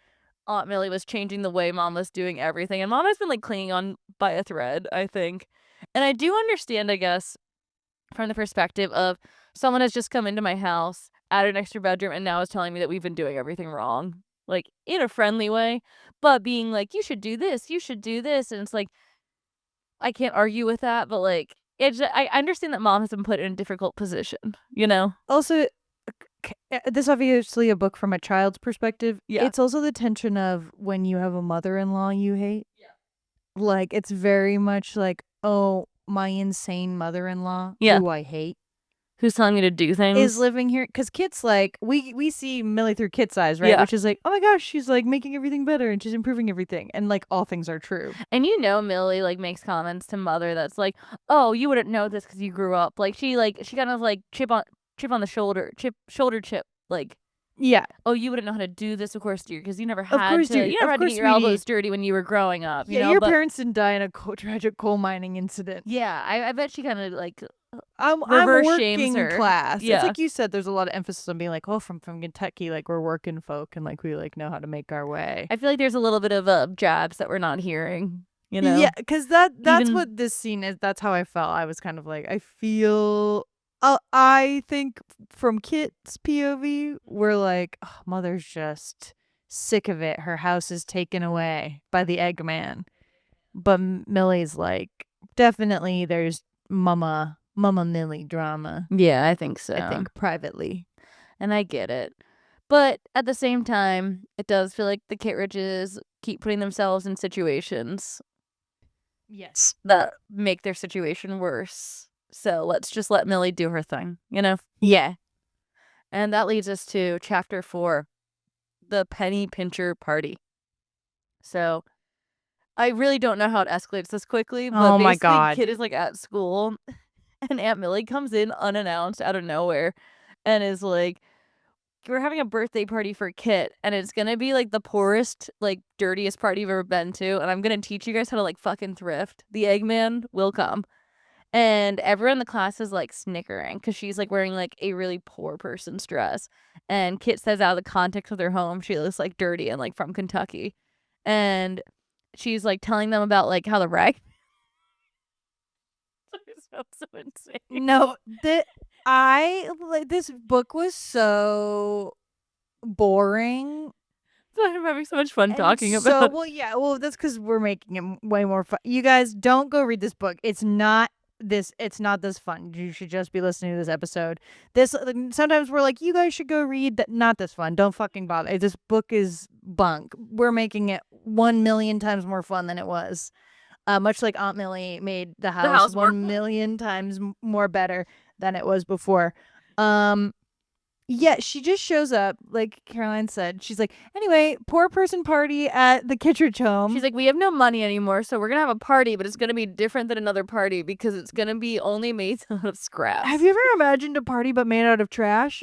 [SPEAKER 2] Aunt Millie was changing the way Mom was doing everything. And Mom has been like clinging on by a thread, I think. And I do understand, I guess, from the perspective of someone has just come into my house, added an extra bedroom, and now is telling me that we've been doing everything wrong. Like, in a friendly way, but being like, you should do this, you should do this. And it's like, I can't argue with that, but like, I understand that Mom has been put in a difficult position, you know?
[SPEAKER 3] Also, this is obviously a book from a child's perspective.
[SPEAKER 2] Yeah.
[SPEAKER 3] It's also the tension of when you have a mother-in-law you hate. Yeah. Like, it's very much like, oh, my insane mother-in-law, who I hate,
[SPEAKER 2] who's telling me to do things,
[SPEAKER 3] is living here. Because Kit's like, we see Millie through Kit's eyes, right?
[SPEAKER 2] Yeah.
[SPEAKER 3] Which is like, oh my gosh, she's like making everything better and she's improving everything. And like, all things are true.
[SPEAKER 2] And you know, Millie like makes comments to Mother that's like, oh, you wouldn't know this because you grew up. Like, she kind of like chip on the shoulder, chip, like,
[SPEAKER 3] yeah.
[SPEAKER 2] Oh, you wouldn't know how to do this, of course, dear, because you never had
[SPEAKER 3] to.
[SPEAKER 2] You never had to get your elbows dirty when you were growing up. You know?
[SPEAKER 3] Your parents didn't die in a tragic coal mining incident.
[SPEAKER 2] Yeah, I bet she kind of like
[SPEAKER 3] I'm
[SPEAKER 2] shames
[SPEAKER 3] working
[SPEAKER 2] her.
[SPEAKER 3] class.
[SPEAKER 2] Yeah.
[SPEAKER 3] It's like you said, there's a lot of emphasis on being like, oh, from Kentucky, like we're working folk and like we like know how to make our way.
[SPEAKER 2] I feel like there's a little bit of jabs that we're not hearing. You know?
[SPEAKER 3] Yeah, because that's what this scene is. That's how I felt. I was kind of like, I feel. I think from Kit's POV, we're like, oh, Mother's just sick of it. Her house is taken away by the Eggman. But Millie's like, definitely there's Mama Millie drama.
[SPEAKER 2] Yeah, I think so.
[SPEAKER 3] I think privately.
[SPEAKER 2] And I get it. But at the same time, it does feel like the Kittredges keep putting themselves in situations
[SPEAKER 3] Yes.
[SPEAKER 2] that make their situation worse. So let's just let Millie do her thing, you know?
[SPEAKER 3] Yeah.
[SPEAKER 2] And that leads us to chapter 4, the penny pincher party. So I really don't know how it escalates this quickly, but
[SPEAKER 3] oh my God.
[SPEAKER 2] Kid is like at school and Aunt Millie comes in unannounced out of nowhere and is like, we're having a birthday party for Kit, and it's gonna be like the poorest, like dirtiest party you've ever been to, and I'm gonna teach you guys how to like fucking thrift. The Eggman will come. And everyone in the class is like snickering because she's like wearing like a really poor person's dress. And Kit says out of the context of their home, she looks like dirty and like from Kentucky. And she's like telling them about like how the rag. It sounds so insane.
[SPEAKER 3] No, this book was so boring.
[SPEAKER 2] I'm having so much fun
[SPEAKER 3] And
[SPEAKER 2] talking
[SPEAKER 3] so,
[SPEAKER 2] about.
[SPEAKER 3] well, that's because we're making it way more fun. You guys don't go read this book. It's not this fun. You should just be listening to this episode. Sometimes we're like, you guys should go read that. Not this fun. Don't fucking bother. This book is bunk. We're making it 1,000,000 times more fun than it was. Much like Aunt Millie made the house 1,000,000 times more better than it was before. Yeah, she just shows up, like Caroline said. She's like, anyway, poor person party at the Kittredge home.
[SPEAKER 2] She's like, we have no money anymore, so we're gonna have a party, but it's gonna be different than another party because it's gonna be only made out of scraps.
[SPEAKER 3] Have you ever imagined a party but made out of trash?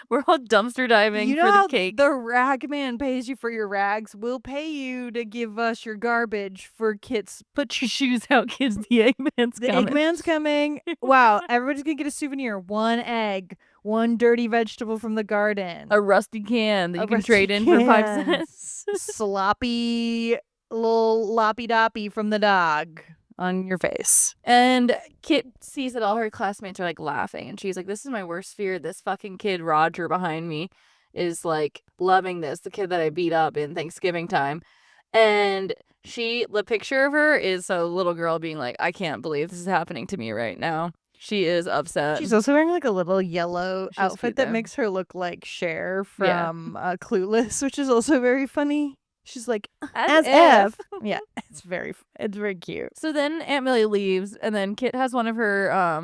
[SPEAKER 2] We're all dumpster diving
[SPEAKER 3] You know
[SPEAKER 2] for
[SPEAKER 3] how
[SPEAKER 2] the cake.
[SPEAKER 3] the ragman pays you for your rags? We'll pay you to give us your garbage for Kit's.
[SPEAKER 2] Put your shoes out, kids. The Eggman's
[SPEAKER 3] The
[SPEAKER 2] coming.
[SPEAKER 3] Eggman's coming. Wow, everybody's gonna get a souvenir. 1 egg, 1 dirty vegetable from the garden,
[SPEAKER 2] A rusty can that
[SPEAKER 3] A
[SPEAKER 2] you can
[SPEAKER 3] rusty
[SPEAKER 2] trade in for 5
[SPEAKER 3] can.
[SPEAKER 2] cents.
[SPEAKER 3] sloppy little loppy doppy from the dog on your face.
[SPEAKER 2] And Kit sees that all her classmates are like laughing, and she's like, this is my worst fear. This fucking kid Roger behind me is like loving this, the kid that I beat up in Thanksgiving time. And the picture of her is a little girl being like, I can't believe this is happening to me right now. She is upset.
[SPEAKER 3] She's also wearing like a little yellow
[SPEAKER 2] She's
[SPEAKER 3] outfit
[SPEAKER 2] cute,
[SPEAKER 3] that
[SPEAKER 2] though.
[SPEAKER 3] makes her look like Cher
[SPEAKER 2] Yeah.
[SPEAKER 3] from Clueless, which is also very funny. She's like,
[SPEAKER 2] As
[SPEAKER 3] if. Yeah, it's very cute.
[SPEAKER 2] So then Aunt Millie leaves, and then Kit has one of her,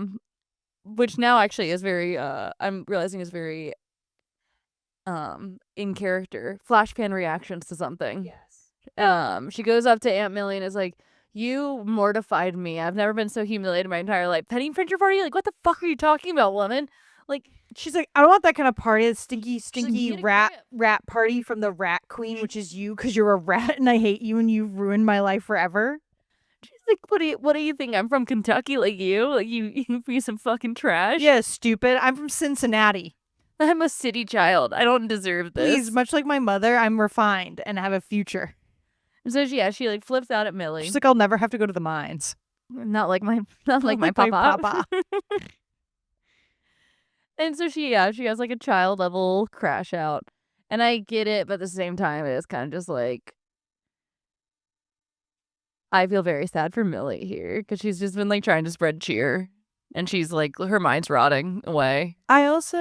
[SPEAKER 2] which now actually is very, I'm realizing is very, in character, flash pan reactions to something.
[SPEAKER 3] Yes.
[SPEAKER 2] She goes up to Aunt Millie and is like, you mortified me. I've never been so humiliated in my entire life. Penny Printer party? Like, what the fuck are you talking about, woman? Like,
[SPEAKER 3] She's like, I don't want that kind of party. That stinky
[SPEAKER 2] like, "Get a
[SPEAKER 3] rat party from the rat queen, which is you, because you're a rat and I hate you and you've ruined my life forever.
[SPEAKER 2] she's like, what do you think? I'm from Kentucky like you? Like, you piece of fucking trash?
[SPEAKER 3] Yeah, stupid. I'm from Cincinnati.
[SPEAKER 2] I'm a city child. I don't deserve this.
[SPEAKER 3] Please, much like my mother, I'm refined and have a future.
[SPEAKER 2] So she like flips out at Millie.
[SPEAKER 3] She's like, I'll never have to go to the mines.
[SPEAKER 2] Not like my papa. And so she has like a child level crash out. And I get it, but at the same time it is kind of just like, I feel very sad for Millie here because she's just been like trying to spread cheer, and she's like, her mind's rotting away.
[SPEAKER 3] It's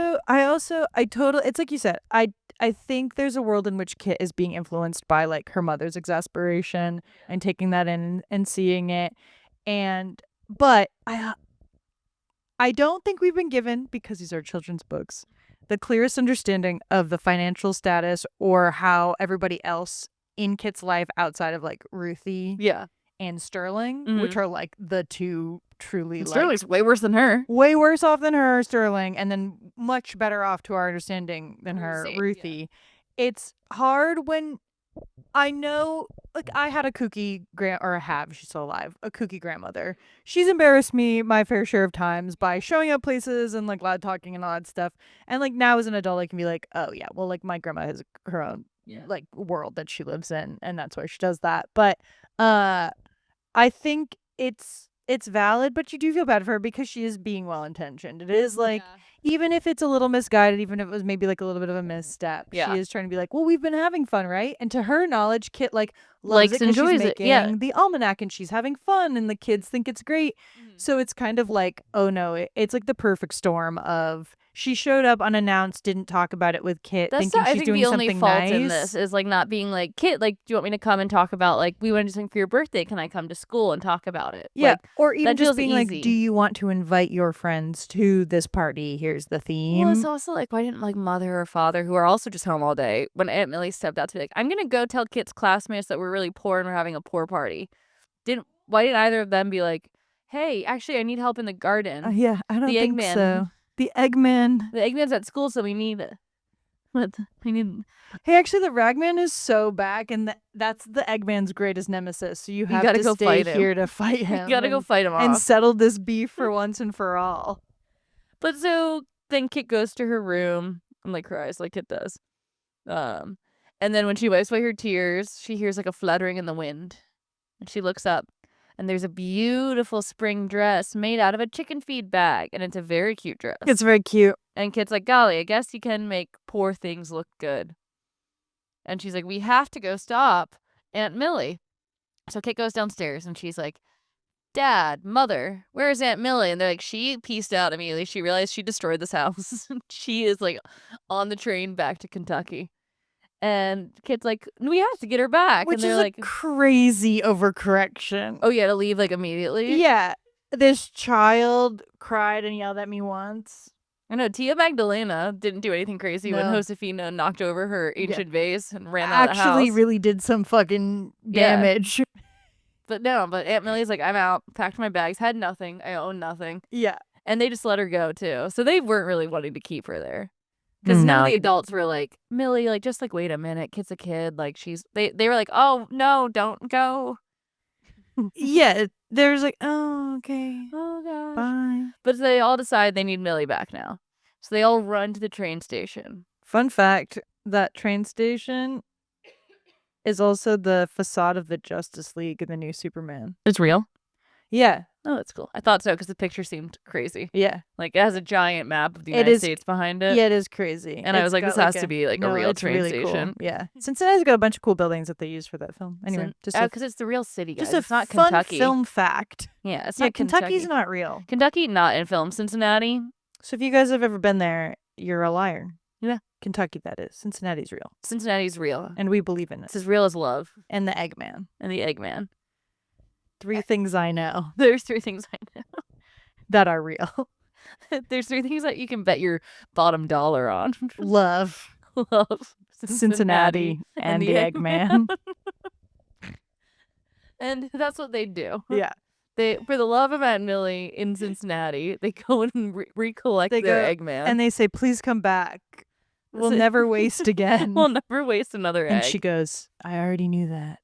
[SPEAKER 3] like you said, I think there's a world in which Kit is being influenced by like her mother's exasperation and taking that in and seeing it. But I don't think we've been given, because these are children's books, the clearest understanding of the financial status or how everybody else in Kit's life outside of like Ruthie
[SPEAKER 2] Yeah.
[SPEAKER 3] and Sterling, which are like the two truly like
[SPEAKER 2] Sterling's way worse than her.
[SPEAKER 3] way worse off than her, Sterling, and then much better off to our understanding than her,
[SPEAKER 2] Same, yeah.
[SPEAKER 3] Ruthie. It's hard when I know, like, I had a kooky she's still alive, a kooky grandmother. She's embarrassed me my fair share of times by showing up places and like loud talking and all that stuff. And like now as an adult, I can be like, oh yeah, well, like my grandma has her own like world that she lives in, and that's why she does that. But I think it's valid, but you do feel bad for her because she is being well intentioned. It is like, even if it's a little misguided, even if it was maybe like a little bit of a misstep, she is trying to be like, well, we've been having fun, right? And to her knowledge, Kit like loves it 'cause
[SPEAKER 2] enjoys
[SPEAKER 3] she's
[SPEAKER 2] it, yeah.
[SPEAKER 3] making the almanac and she's having fun and the kids think it's great. So it's kind of like, oh no, it's like the perfect storm of she showed up unannounced, didn't talk about it with Kit,
[SPEAKER 2] That's
[SPEAKER 3] thinking
[SPEAKER 2] I
[SPEAKER 3] she's
[SPEAKER 2] think
[SPEAKER 3] doing
[SPEAKER 2] the only
[SPEAKER 3] something
[SPEAKER 2] fault
[SPEAKER 3] nice.
[SPEAKER 2] in this is like not being like, Kit, like, do you want me to come and talk about like we want to do something for your birthday? Can I come to school and talk about it?
[SPEAKER 3] Yeah,
[SPEAKER 2] Like,
[SPEAKER 3] or even
[SPEAKER 2] that
[SPEAKER 3] just
[SPEAKER 2] feels
[SPEAKER 3] being
[SPEAKER 2] easy.
[SPEAKER 3] like, do you want to invite your friends to this party? Here's the theme.
[SPEAKER 2] well, it's also like, why didn't like mother or father, who are also just home all day, when Aunt Millie stepped out to be like, I'm gonna go tell Kit's classmates that we're really poor and we're having a poor party. Why didn't either of them be like, hey, actually I need help in the garden?
[SPEAKER 3] Yeah, I don't
[SPEAKER 2] the
[SPEAKER 3] think
[SPEAKER 2] Eggman
[SPEAKER 3] so. The Eggman.
[SPEAKER 2] The Eggman's at school, so we need
[SPEAKER 3] Hey, actually, the ragman is so back, and that's the Eggman's greatest nemesis. So you have
[SPEAKER 2] gotta
[SPEAKER 3] to
[SPEAKER 2] go
[SPEAKER 3] stay
[SPEAKER 2] fight him.
[SPEAKER 3] here to fight him.
[SPEAKER 2] You gotta go fight him
[SPEAKER 3] and
[SPEAKER 2] off.
[SPEAKER 3] settle this beef for once and for all.
[SPEAKER 2] But so then Kit goes to her room and like cries like Kit does. And then when she wipes away her tears, she hears like a fluttering in the wind. And she looks up and there's a beautiful spring dress made out of a chicken feed bag. And it's a very cute dress.
[SPEAKER 3] It's very cute.
[SPEAKER 2] And Kit's like, golly, I guess you can make poor things look good. And she's like, we have to go stop Aunt Millie. So Kit goes downstairs and she's like, Dad, Mother, where's Aunt Millie? And they're like, she pieced out immediately. She realized she destroyed this house. She is like on the train back to Kentucky. And Kit's like, we have to get her back.
[SPEAKER 3] Which
[SPEAKER 2] and they're
[SPEAKER 3] is
[SPEAKER 2] like,
[SPEAKER 3] a crazy overcorrection.
[SPEAKER 2] oh, yeah, to leave like immediately?
[SPEAKER 3] Yeah. This child cried and yelled at me once.
[SPEAKER 2] I know Tia Magdalena didn't do anything crazy when
[SPEAKER 3] No.
[SPEAKER 2] Josefina knocked over her ancient vase and ran out of the house.
[SPEAKER 3] Actually really did some fucking damage.
[SPEAKER 2] But Aunt Millie's like, I'm out, packed my bags, had nothing, I own nothing.
[SPEAKER 3] Yeah.
[SPEAKER 2] And they just let her go too. So they weren't really wanting to keep her there. Because none of the adults were like, Millie, like, just like, wait a minute, Kit's a kid. Like, they were like, oh, no, don't go.
[SPEAKER 3] Yeah. There's like, oh, okay.
[SPEAKER 2] Oh, gosh.
[SPEAKER 3] Bye.
[SPEAKER 2] But they all decide they need Millie back now. So they all run to the train station.
[SPEAKER 3] Fun fact, that train station is also the facade of the Justice League in the new Superman.
[SPEAKER 2] It's real?
[SPEAKER 3] Yeah.
[SPEAKER 2] Oh, that's cool. I thought so because the picture seemed crazy.
[SPEAKER 3] Yeah.
[SPEAKER 2] Like, it has a giant map of the United States behind it.
[SPEAKER 3] Yeah, it is crazy.
[SPEAKER 2] And I was like, this has to be like a real train station.
[SPEAKER 3] Cool. Yeah. Cincinnati's got a bunch of cool buildings that they use for that film. Anyway,
[SPEAKER 2] because it's the real city, guys.
[SPEAKER 3] Just a
[SPEAKER 2] it's not
[SPEAKER 3] fun
[SPEAKER 2] Kentucky.
[SPEAKER 3] film fact.
[SPEAKER 2] Yeah, it's
[SPEAKER 3] Yeah,
[SPEAKER 2] not
[SPEAKER 3] Kentucky's
[SPEAKER 2] Kentucky.
[SPEAKER 3] not real.
[SPEAKER 2] Kentucky, not in film. Cincinnati.
[SPEAKER 3] So if you guys have ever been there, you're a liar.
[SPEAKER 2] Yeah.
[SPEAKER 3] Kentucky, that is. Cincinnati's real.
[SPEAKER 2] Cincinnati's real.
[SPEAKER 3] And we believe in it.
[SPEAKER 2] It's as real as love.
[SPEAKER 3] And the Eggman.
[SPEAKER 2] And the Eggman.
[SPEAKER 3] 3 things I know
[SPEAKER 2] There's 3 things I know.
[SPEAKER 3] that are real.
[SPEAKER 2] There's 3 things that you can bet your bottom dollar on.
[SPEAKER 3] Love.
[SPEAKER 2] Love.
[SPEAKER 3] Cincinnati and the Eggman.
[SPEAKER 2] And that's what they do.
[SPEAKER 3] Yeah.
[SPEAKER 2] They, for the love of Aunt Millie in Cincinnati, they go and recollect their Eggman.
[SPEAKER 3] And they say, please come back. We'll never waste again.
[SPEAKER 2] We'll never waste another egg.
[SPEAKER 3] And she goes, I already knew that.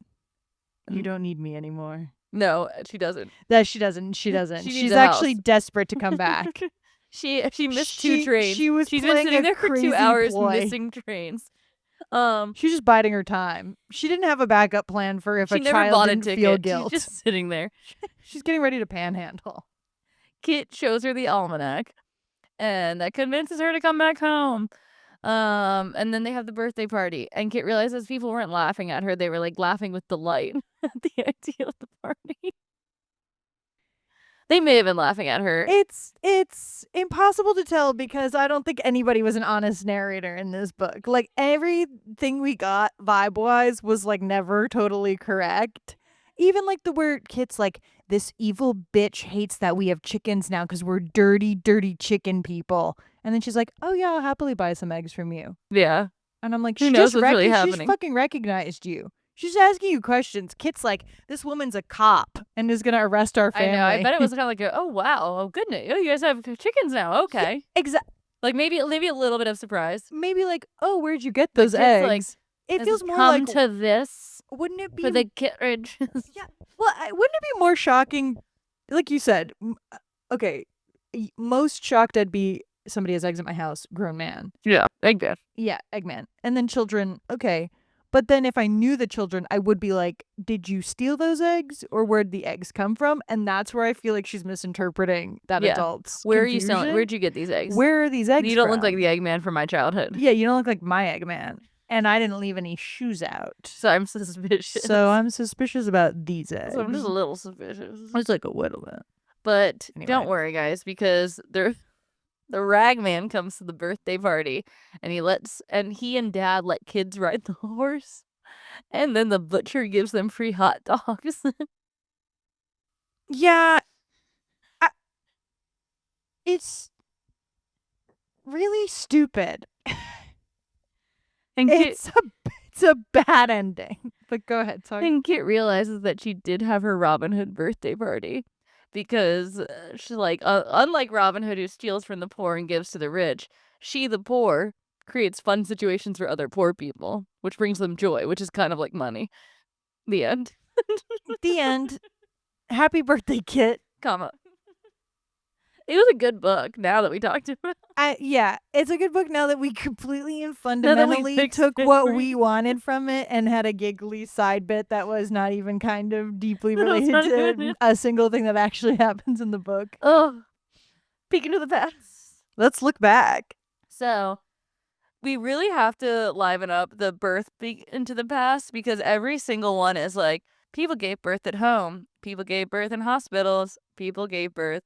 [SPEAKER 3] You don't need me anymore.
[SPEAKER 2] No, she doesn't.
[SPEAKER 3] That she doesn't. She doesn't.
[SPEAKER 2] She needs
[SPEAKER 3] She's
[SPEAKER 2] a
[SPEAKER 3] actually
[SPEAKER 2] house.
[SPEAKER 3] desperate to come back.
[SPEAKER 2] She missed 2 trains.
[SPEAKER 3] She's
[SPEAKER 2] been sitting there for 2 hours missing trains.
[SPEAKER 3] She's just biding her time. She didn't have a backup plan for if
[SPEAKER 2] she
[SPEAKER 3] a
[SPEAKER 2] never
[SPEAKER 3] child
[SPEAKER 2] bought a
[SPEAKER 3] didn't
[SPEAKER 2] ticket.
[SPEAKER 3] feel guilt.
[SPEAKER 2] She's just sitting there.
[SPEAKER 3] She's getting ready to panhandle.
[SPEAKER 2] Kit shows her the almanac, and that convinces her to come back home. And then they have the birthday party, and Kit realizes people weren't laughing at her; they were like laughing with delight at the idea of the party. They may have been laughing at her.
[SPEAKER 3] It's impossible to tell because I don't think anybody was an honest narrator in this book. Like everything we got vibe-wise was like never totally correct. Even like the word Kit's like, this evil bitch hates that we have chickens now because we're dirty, dirty chicken people. And then she's like, oh yeah, I'll happily buy some eggs from you.
[SPEAKER 2] Yeah.
[SPEAKER 3] And I'm like,
[SPEAKER 2] Who
[SPEAKER 3] she
[SPEAKER 2] knows
[SPEAKER 3] just
[SPEAKER 2] what's really
[SPEAKER 3] she's
[SPEAKER 2] happening?
[SPEAKER 3] fucking recognized you. She's asking you questions. Kit's like, this woman's a cop and is going to arrest our family.
[SPEAKER 2] I know. I bet it was kind of like, oh, wow. Oh, goodness. Oh, you guys have chickens now. Okay.
[SPEAKER 3] Yeah, exactly.
[SPEAKER 2] Like maybe a little bit of surprise.
[SPEAKER 3] Maybe like, oh, where'd you get those
[SPEAKER 2] Kit's
[SPEAKER 3] eggs?
[SPEAKER 2] like,
[SPEAKER 3] it feels more
[SPEAKER 2] come
[SPEAKER 3] like,
[SPEAKER 2] to this
[SPEAKER 3] wouldn't it be
[SPEAKER 2] for the Kittredges.
[SPEAKER 3] Yeah. Well, wouldn't it be more shocking? Like you said, okay, most shocked I'd be somebody has eggs at my house, grown man.
[SPEAKER 2] Yeah, Eggman.
[SPEAKER 3] Yeah, Eggman. And then children, okay. But then if I knew the children, I would be like, did you steal those eggs or where'd the eggs come from? And that's where I feel like she's misinterpreting that adult's
[SPEAKER 2] Where are you
[SPEAKER 3] confusion.
[SPEAKER 2] selling? Where'd you get these eggs?
[SPEAKER 3] Where are these eggs
[SPEAKER 2] You don't
[SPEAKER 3] from?
[SPEAKER 2] look like the Eggman from my childhood.
[SPEAKER 3] Yeah, you don't look like my Eggman. And I didn't leave any shoes out.
[SPEAKER 2] So I'm suspicious.
[SPEAKER 3] So I'm suspicious about these eggs.
[SPEAKER 2] So I'm just a little suspicious.
[SPEAKER 3] It's like a little bit.
[SPEAKER 2] But
[SPEAKER 3] Anyway.
[SPEAKER 2] don't worry, guys, because the ragman comes to the birthday party, and he and Dad let kids ride the horse, and then the butcher gives them free hot dogs.
[SPEAKER 3] Yeah. It's really stupid.
[SPEAKER 2] And
[SPEAKER 3] It's a bad ending. But go ahead, sorry.
[SPEAKER 2] And Kit realizes that she did have her Robin Hood birthday party because she's like, unlike Robin Hood, who steals from the poor and gives to the rich, she, the poor, creates fun situations for other poor people, which brings them joy, which is kind of like money. The end.
[SPEAKER 3] The end. Happy birthday, Kit.
[SPEAKER 2] Comma. It was a good book now that we talked about it.
[SPEAKER 3] Yeah, it's a good book now that we completely and
[SPEAKER 2] Now that we
[SPEAKER 3] fundamentally
[SPEAKER 2] fixed
[SPEAKER 3] took
[SPEAKER 2] it
[SPEAKER 3] what
[SPEAKER 2] for
[SPEAKER 3] we
[SPEAKER 2] you.
[SPEAKER 3] wanted from it and had a giggly side bit that was not even kind of deeply
[SPEAKER 2] That was
[SPEAKER 3] related
[SPEAKER 2] not
[SPEAKER 3] to
[SPEAKER 2] even-
[SPEAKER 3] a single thing that actually happens in the book.
[SPEAKER 2] Oh, peek into the past.
[SPEAKER 3] Let's look back.
[SPEAKER 2] So, we really have to liven up the birth into the past because every single one is like, people gave birth at home, people gave birth in hospitals, people gave birth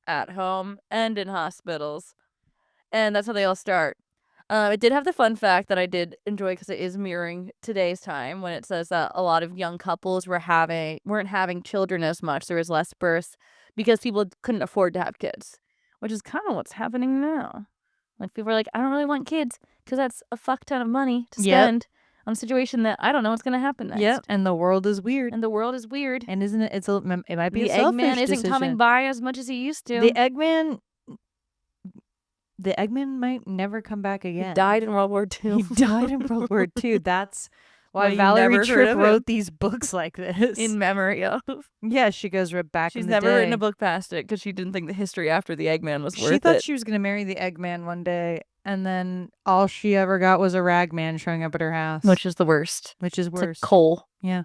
[SPEAKER 2] at home and in hospitals. And that's how they all start. It did have the fun fact that I did enjoy because it is mirroring today's time when it says that a lot of young couples weren't having children as much. There was less births because people couldn't afford to have kids, which is kind of what's happening now. Like people are like, I don't really want kids because that's a fuck ton of money to
[SPEAKER 3] Yep.
[SPEAKER 2] spend on a situation that I don't know what's gonna happen next.
[SPEAKER 3] Yep, and the world is weird.
[SPEAKER 2] And the world is weird.
[SPEAKER 3] And isn't it? It might be
[SPEAKER 2] The
[SPEAKER 3] a selfish
[SPEAKER 2] Eggman isn't
[SPEAKER 3] decision.
[SPEAKER 2] coming by as much as he used to.
[SPEAKER 3] The Eggman might never come back again.
[SPEAKER 2] He died in World War II.
[SPEAKER 3] He died in World War II. That's
[SPEAKER 2] Why
[SPEAKER 3] why
[SPEAKER 2] you
[SPEAKER 3] Valerie
[SPEAKER 2] never heard
[SPEAKER 3] Tripp
[SPEAKER 2] of him.
[SPEAKER 3] wrote these books like this.
[SPEAKER 2] In memory of.
[SPEAKER 3] Yeah, she goes right back
[SPEAKER 2] She's
[SPEAKER 3] in the
[SPEAKER 2] never
[SPEAKER 3] day.
[SPEAKER 2] written a book past it because she didn't think the history after the Eggman was worth
[SPEAKER 3] She thought
[SPEAKER 2] it.
[SPEAKER 3] she was going to marry the Eggman one day, and then all she ever got was a ragman showing up at her house.
[SPEAKER 2] Which is the worst.
[SPEAKER 3] Which is
[SPEAKER 2] It's
[SPEAKER 3] worse.
[SPEAKER 2] like coal.
[SPEAKER 3] Yeah.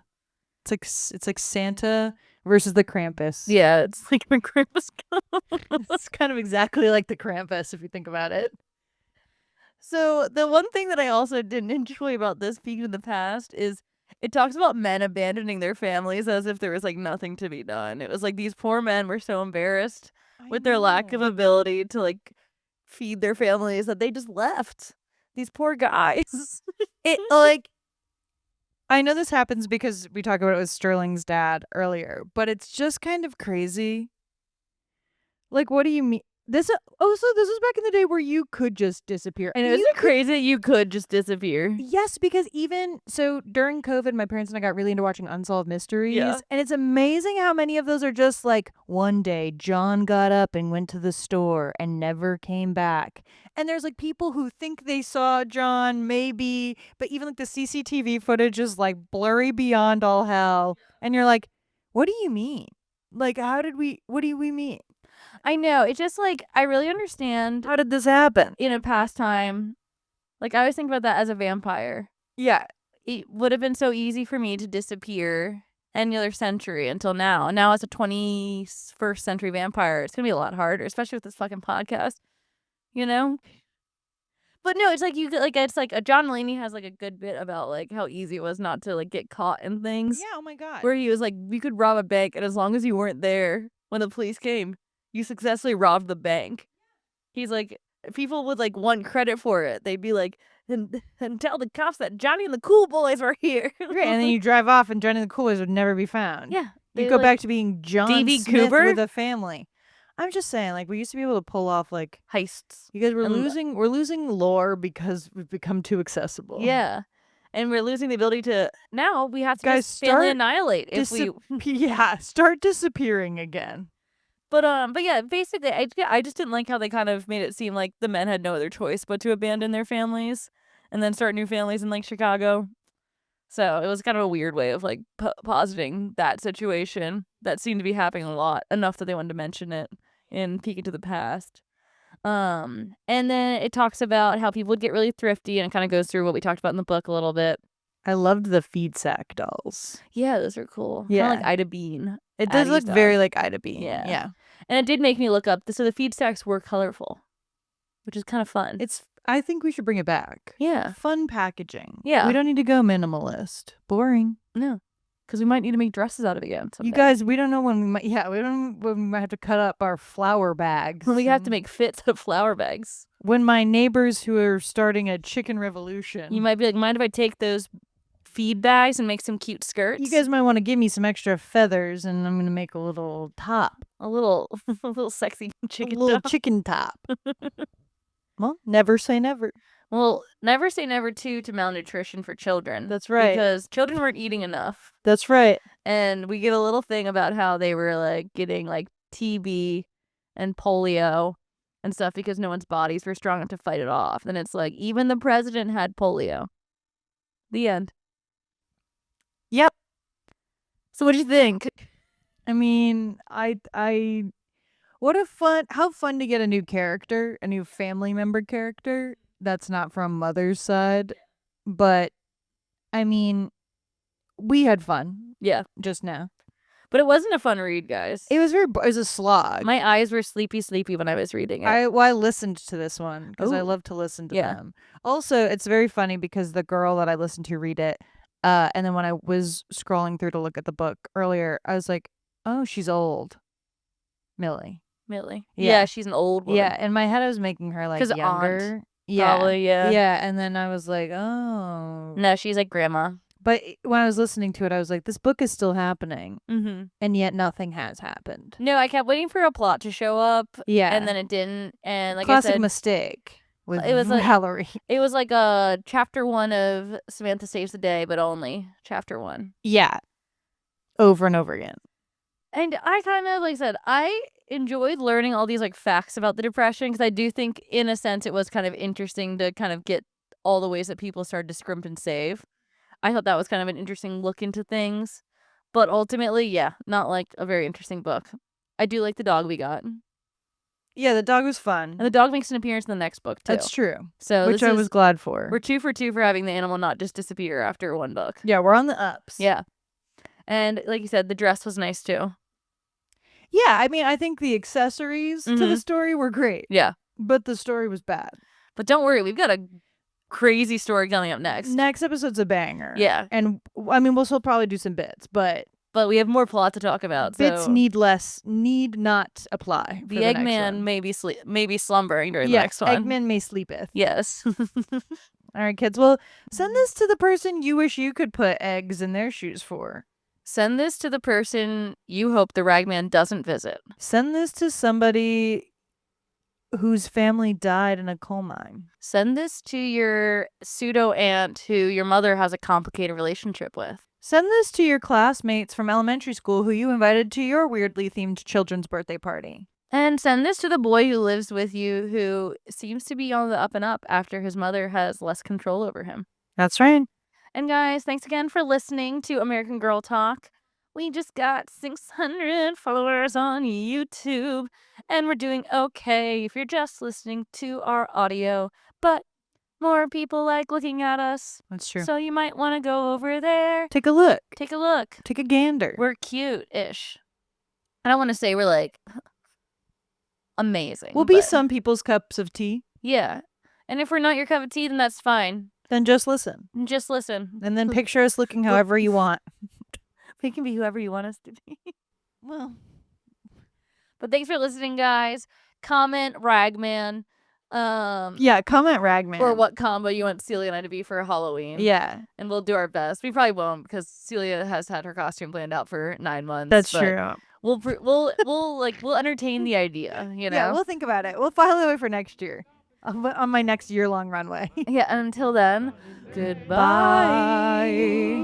[SPEAKER 3] It's like Santa versus the Krampus.
[SPEAKER 2] Yeah, it's like when Christmas
[SPEAKER 3] It's kind of exactly like the Krampus if you think about it.
[SPEAKER 2] So the one thing that I also didn't enjoy about this Peek in the Past is it talks about men abandoning their families as if there was like nothing to be done. It was like these poor men were so embarrassed with their lack of ability to like feed their families that they just left. These poor guys.
[SPEAKER 3] It like I know this happens because we talked about it with Sterling's dad earlier, but it's just kind of crazy. Like, what do you mean? This was back in the day where you could just disappear.
[SPEAKER 2] And isn't it crazy that you could just disappear?
[SPEAKER 3] Yes, because even so during COVID, my parents and I got really into watching Unsolved Mysteries.
[SPEAKER 2] Yeah.
[SPEAKER 3] And it's amazing how many of those are just like, one day John got up and went to the store and never came back. And there's like people who think they saw John, maybe, but even like the CCTV footage is like blurry beyond all hell. And you're like, what do you mean? Like, what do we mean?
[SPEAKER 2] I know. It's just like, I really understand
[SPEAKER 3] How did this happen?
[SPEAKER 2] in a past time. Like, I always think about that as a vampire.
[SPEAKER 3] Yeah.
[SPEAKER 2] It would have been so easy for me to disappear any other century until now. Now, as a 21st century vampire, it's going to be a lot harder, especially with this fucking podcast, you know? But no, it's like it's like John Mulaney has like a good bit about like how easy it was not to like get caught in things.
[SPEAKER 3] Yeah, oh my God.
[SPEAKER 2] Where he was like, you could rob a bank, and as long as you weren't there when the police came, you successfully robbed the bank. He's like, people would like want credit for it. They'd be like, and tell the cops that Johnny and the Cool Boys were here.
[SPEAKER 3] Right, and then you drive off and Johnny and the Cool Boys would never be found.
[SPEAKER 2] Yeah.
[SPEAKER 3] You
[SPEAKER 2] they,
[SPEAKER 3] go
[SPEAKER 2] like,
[SPEAKER 3] back to being John
[SPEAKER 2] D.B.
[SPEAKER 3] Smith
[SPEAKER 2] Cooper?
[SPEAKER 3] with a family. I'm just saying, like, we used to be able to pull off, like,
[SPEAKER 2] heists.
[SPEAKER 3] you guys were
[SPEAKER 2] And-
[SPEAKER 3] we're losing lore because we've become too accessible.
[SPEAKER 2] Yeah. And we're losing the ability to, now we have to
[SPEAKER 3] Guys,
[SPEAKER 2] just family
[SPEAKER 3] start
[SPEAKER 2] annihilate if we,
[SPEAKER 3] Yeah, start disappearing again.
[SPEAKER 2] but yeah, basically, I just didn't like how they kind of made it seem like the men had no other choice but to abandon their families and then start new families in like Chicago. So it was kind of a weird way of like positing that situation that seemed to be happening a lot, enough that they wanted to mention it in Peek into the Past. And then it talks about how people would get really thrifty, and it kind of goes through what we talked about in the book a little bit.
[SPEAKER 3] I loved the feed sack dolls.
[SPEAKER 2] Yeah, those are cool.
[SPEAKER 3] Yeah.
[SPEAKER 2] Kind of like Ida Bean.
[SPEAKER 3] It does
[SPEAKER 2] Addie's
[SPEAKER 3] look
[SPEAKER 2] dog.
[SPEAKER 3] very like Ida Bean.
[SPEAKER 2] Yeah.
[SPEAKER 3] Yeah.
[SPEAKER 2] And it did make me look up. So the feed stacks were colorful, which is kind of fun.
[SPEAKER 3] I think we should bring it back.
[SPEAKER 2] Yeah.
[SPEAKER 3] Fun packaging.
[SPEAKER 2] Yeah.
[SPEAKER 3] We don't need to go minimalist. Boring.
[SPEAKER 2] No. Because we might need to make dresses out of it again someday.
[SPEAKER 3] You guys, we don't know when we might. Yeah, we don't know when we might have to cut up our flour bags.
[SPEAKER 2] When we have to
[SPEAKER 3] and
[SPEAKER 2] make fits out of flour bags.
[SPEAKER 3] When my neighbors who are starting a chicken revolution.
[SPEAKER 2] You might be like, mind if I take those feed bags and make some cute skirts?
[SPEAKER 3] You guys might want to give me some extra feathers, and I'm gonna make a little top,
[SPEAKER 2] a little sexy chicken
[SPEAKER 3] a little
[SPEAKER 2] top.
[SPEAKER 3] chicken top. Well, never say never.
[SPEAKER 2] Well, never say never to malnutrition for children.
[SPEAKER 3] That's right.
[SPEAKER 2] Because children weren't eating enough.
[SPEAKER 3] That's right.
[SPEAKER 2] And we get a little thing about how they were like getting like TB and polio and stuff because no one's bodies were strong enough to fight it off. Then it's like even the president had polio. The end.
[SPEAKER 3] Yep.
[SPEAKER 2] So what do you think?
[SPEAKER 3] I mean, how fun to get a new character, a new family member character that's not from mother's side. But, I mean, we had fun.
[SPEAKER 2] Yeah.
[SPEAKER 3] Just now.
[SPEAKER 2] But it wasn't a fun read, guys.
[SPEAKER 3] It was it was a slog.
[SPEAKER 2] My eyes were sleepy when I was reading it.
[SPEAKER 3] I listened to this one because I
[SPEAKER 2] Ooh.
[SPEAKER 3] love to listen to
[SPEAKER 2] Yeah.
[SPEAKER 3] them. Also, it's very funny because the girl that I listened to read it, and then when I was scrolling through to look at the book earlier, I was like, oh, she's old. Millie.
[SPEAKER 2] Yeah,
[SPEAKER 3] Yeah.
[SPEAKER 2] she's an old woman.
[SPEAKER 3] Yeah, in my head I was making her like
[SPEAKER 2] 'Cause aunt,
[SPEAKER 3] younger. Yeah.
[SPEAKER 2] probably, yeah.
[SPEAKER 3] Yeah, and then I was like, oh.
[SPEAKER 2] No, she's like grandma.
[SPEAKER 3] But when I was listening to it, I was like, this book is still happening,
[SPEAKER 2] Mm-hmm.
[SPEAKER 3] and yet nothing has happened.
[SPEAKER 2] No, I kept waiting for a plot to show up.
[SPEAKER 3] Yeah.
[SPEAKER 2] And then it didn't. And like
[SPEAKER 3] Classic
[SPEAKER 2] I said,
[SPEAKER 3] mistake with
[SPEAKER 2] it was like-
[SPEAKER 3] Valerie.
[SPEAKER 2] it was like a chapter 1 of Samantha Saves the Day, but only chapter 1.
[SPEAKER 3] Yeah. Over and over again.
[SPEAKER 2] And I kind of, like I said, I enjoyed learning all these like facts about the Depression because I do think, in a sense, it was kind of interesting to kind of get all the ways that people started to scrimp and save. I thought that was kind of an interesting look into things. But ultimately, yeah, not like a very interesting book. I do like the dog we got. And
[SPEAKER 3] Yeah, the dog was fun.
[SPEAKER 2] the dog makes an appearance in the next book, too.
[SPEAKER 3] That's true.
[SPEAKER 2] So
[SPEAKER 3] Which I was glad for.
[SPEAKER 2] We're 2 for 2 for having the animal not just disappear after one book.
[SPEAKER 3] Yeah, we're on the ups.
[SPEAKER 2] Yeah. And like you said, the dress was nice, too.
[SPEAKER 3] Yeah, I mean, I think the accessories to the
[SPEAKER 2] Mhm.
[SPEAKER 3] story were great.
[SPEAKER 2] Yeah.
[SPEAKER 3] But the story was bad.
[SPEAKER 2] But don't worry, we've got a crazy story coming up next.
[SPEAKER 3] Next episode's a banger.
[SPEAKER 2] Yeah.
[SPEAKER 3] And I mean, we'll still probably do some bits, but
[SPEAKER 2] But we have more plot to talk about.
[SPEAKER 3] bits
[SPEAKER 2] so
[SPEAKER 3] need not apply.
[SPEAKER 2] the Eggman may be slumbering during the
[SPEAKER 3] Yeah,
[SPEAKER 2] next one.
[SPEAKER 3] Eggman may sleepeth.
[SPEAKER 2] Yes.
[SPEAKER 3] All right, kids. Well, send this to the person you wish you could put eggs in their shoes for.
[SPEAKER 2] Send this to the person you hope the ragman doesn't visit.
[SPEAKER 3] Send this to somebody whose family died in a coal mine.
[SPEAKER 2] Send this to your pseudo aunt who your mother has a complicated relationship with.
[SPEAKER 3] Send this to your classmates from elementary school who you invited to your weirdly themed children's birthday party.
[SPEAKER 2] And send this to the boy who lives with you who seems to be on the up and up after his mother has less control over him.
[SPEAKER 3] That's right.
[SPEAKER 2] And guys, thanks again for listening to American Girl Talk. We just got 600 followers on YouTube, and we're doing okay if you're just listening to our audio. But more people like looking at us,
[SPEAKER 3] That's true.
[SPEAKER 2] so you might want to go over there.
[SPEAKER 3] Take a look.
[SPEAKER 2] Take a look.
[SPEAKER 3] Take a gander.
[SPEAKER 2] We're cute-ish. I don't want to say we're like amazing.
[SPEAKER 3] We'll be
[SPEAKER 2] but
[SPEAKER 3] some people's cups of tea.
[SPEAKER 2] Yeah. And if we're not your cup of tea, then that's fine.
[SPEAKER 3] Then just listen.
[SPEAKER 2] Just listen.
[SPEAKER 3] And then picture us looking however you want.
[SPEAKER 2] We can be whoever you want us to be.
[SPEAKER 3] Well,
[SPEAKER 2] But thanks for listening, guys. Comment ragman.
[SPEAKER 3] yeah, comment ragman.
[SPEAKER 2] Or what combo you want Celia and I to be for Halloween.
[SPEAKER 3] Yeah,
[SPEAKER 2] And we'll do our best. We probably won't because Celia has had her costume planned out for 9 months.
[SPEAKER 3] that's
[SPEAKER 2] but
[SPEAKER 3] true.
[SPEAKER 2] We'll entertain the idea, you know?
[SPEAKER 3] Yeah, we'll think about it. We'll file it away for next year. On my next year-long runway.
[SPEAKER 2] Yeah, until then, goodbye.
[SPEAKER 3] Bye.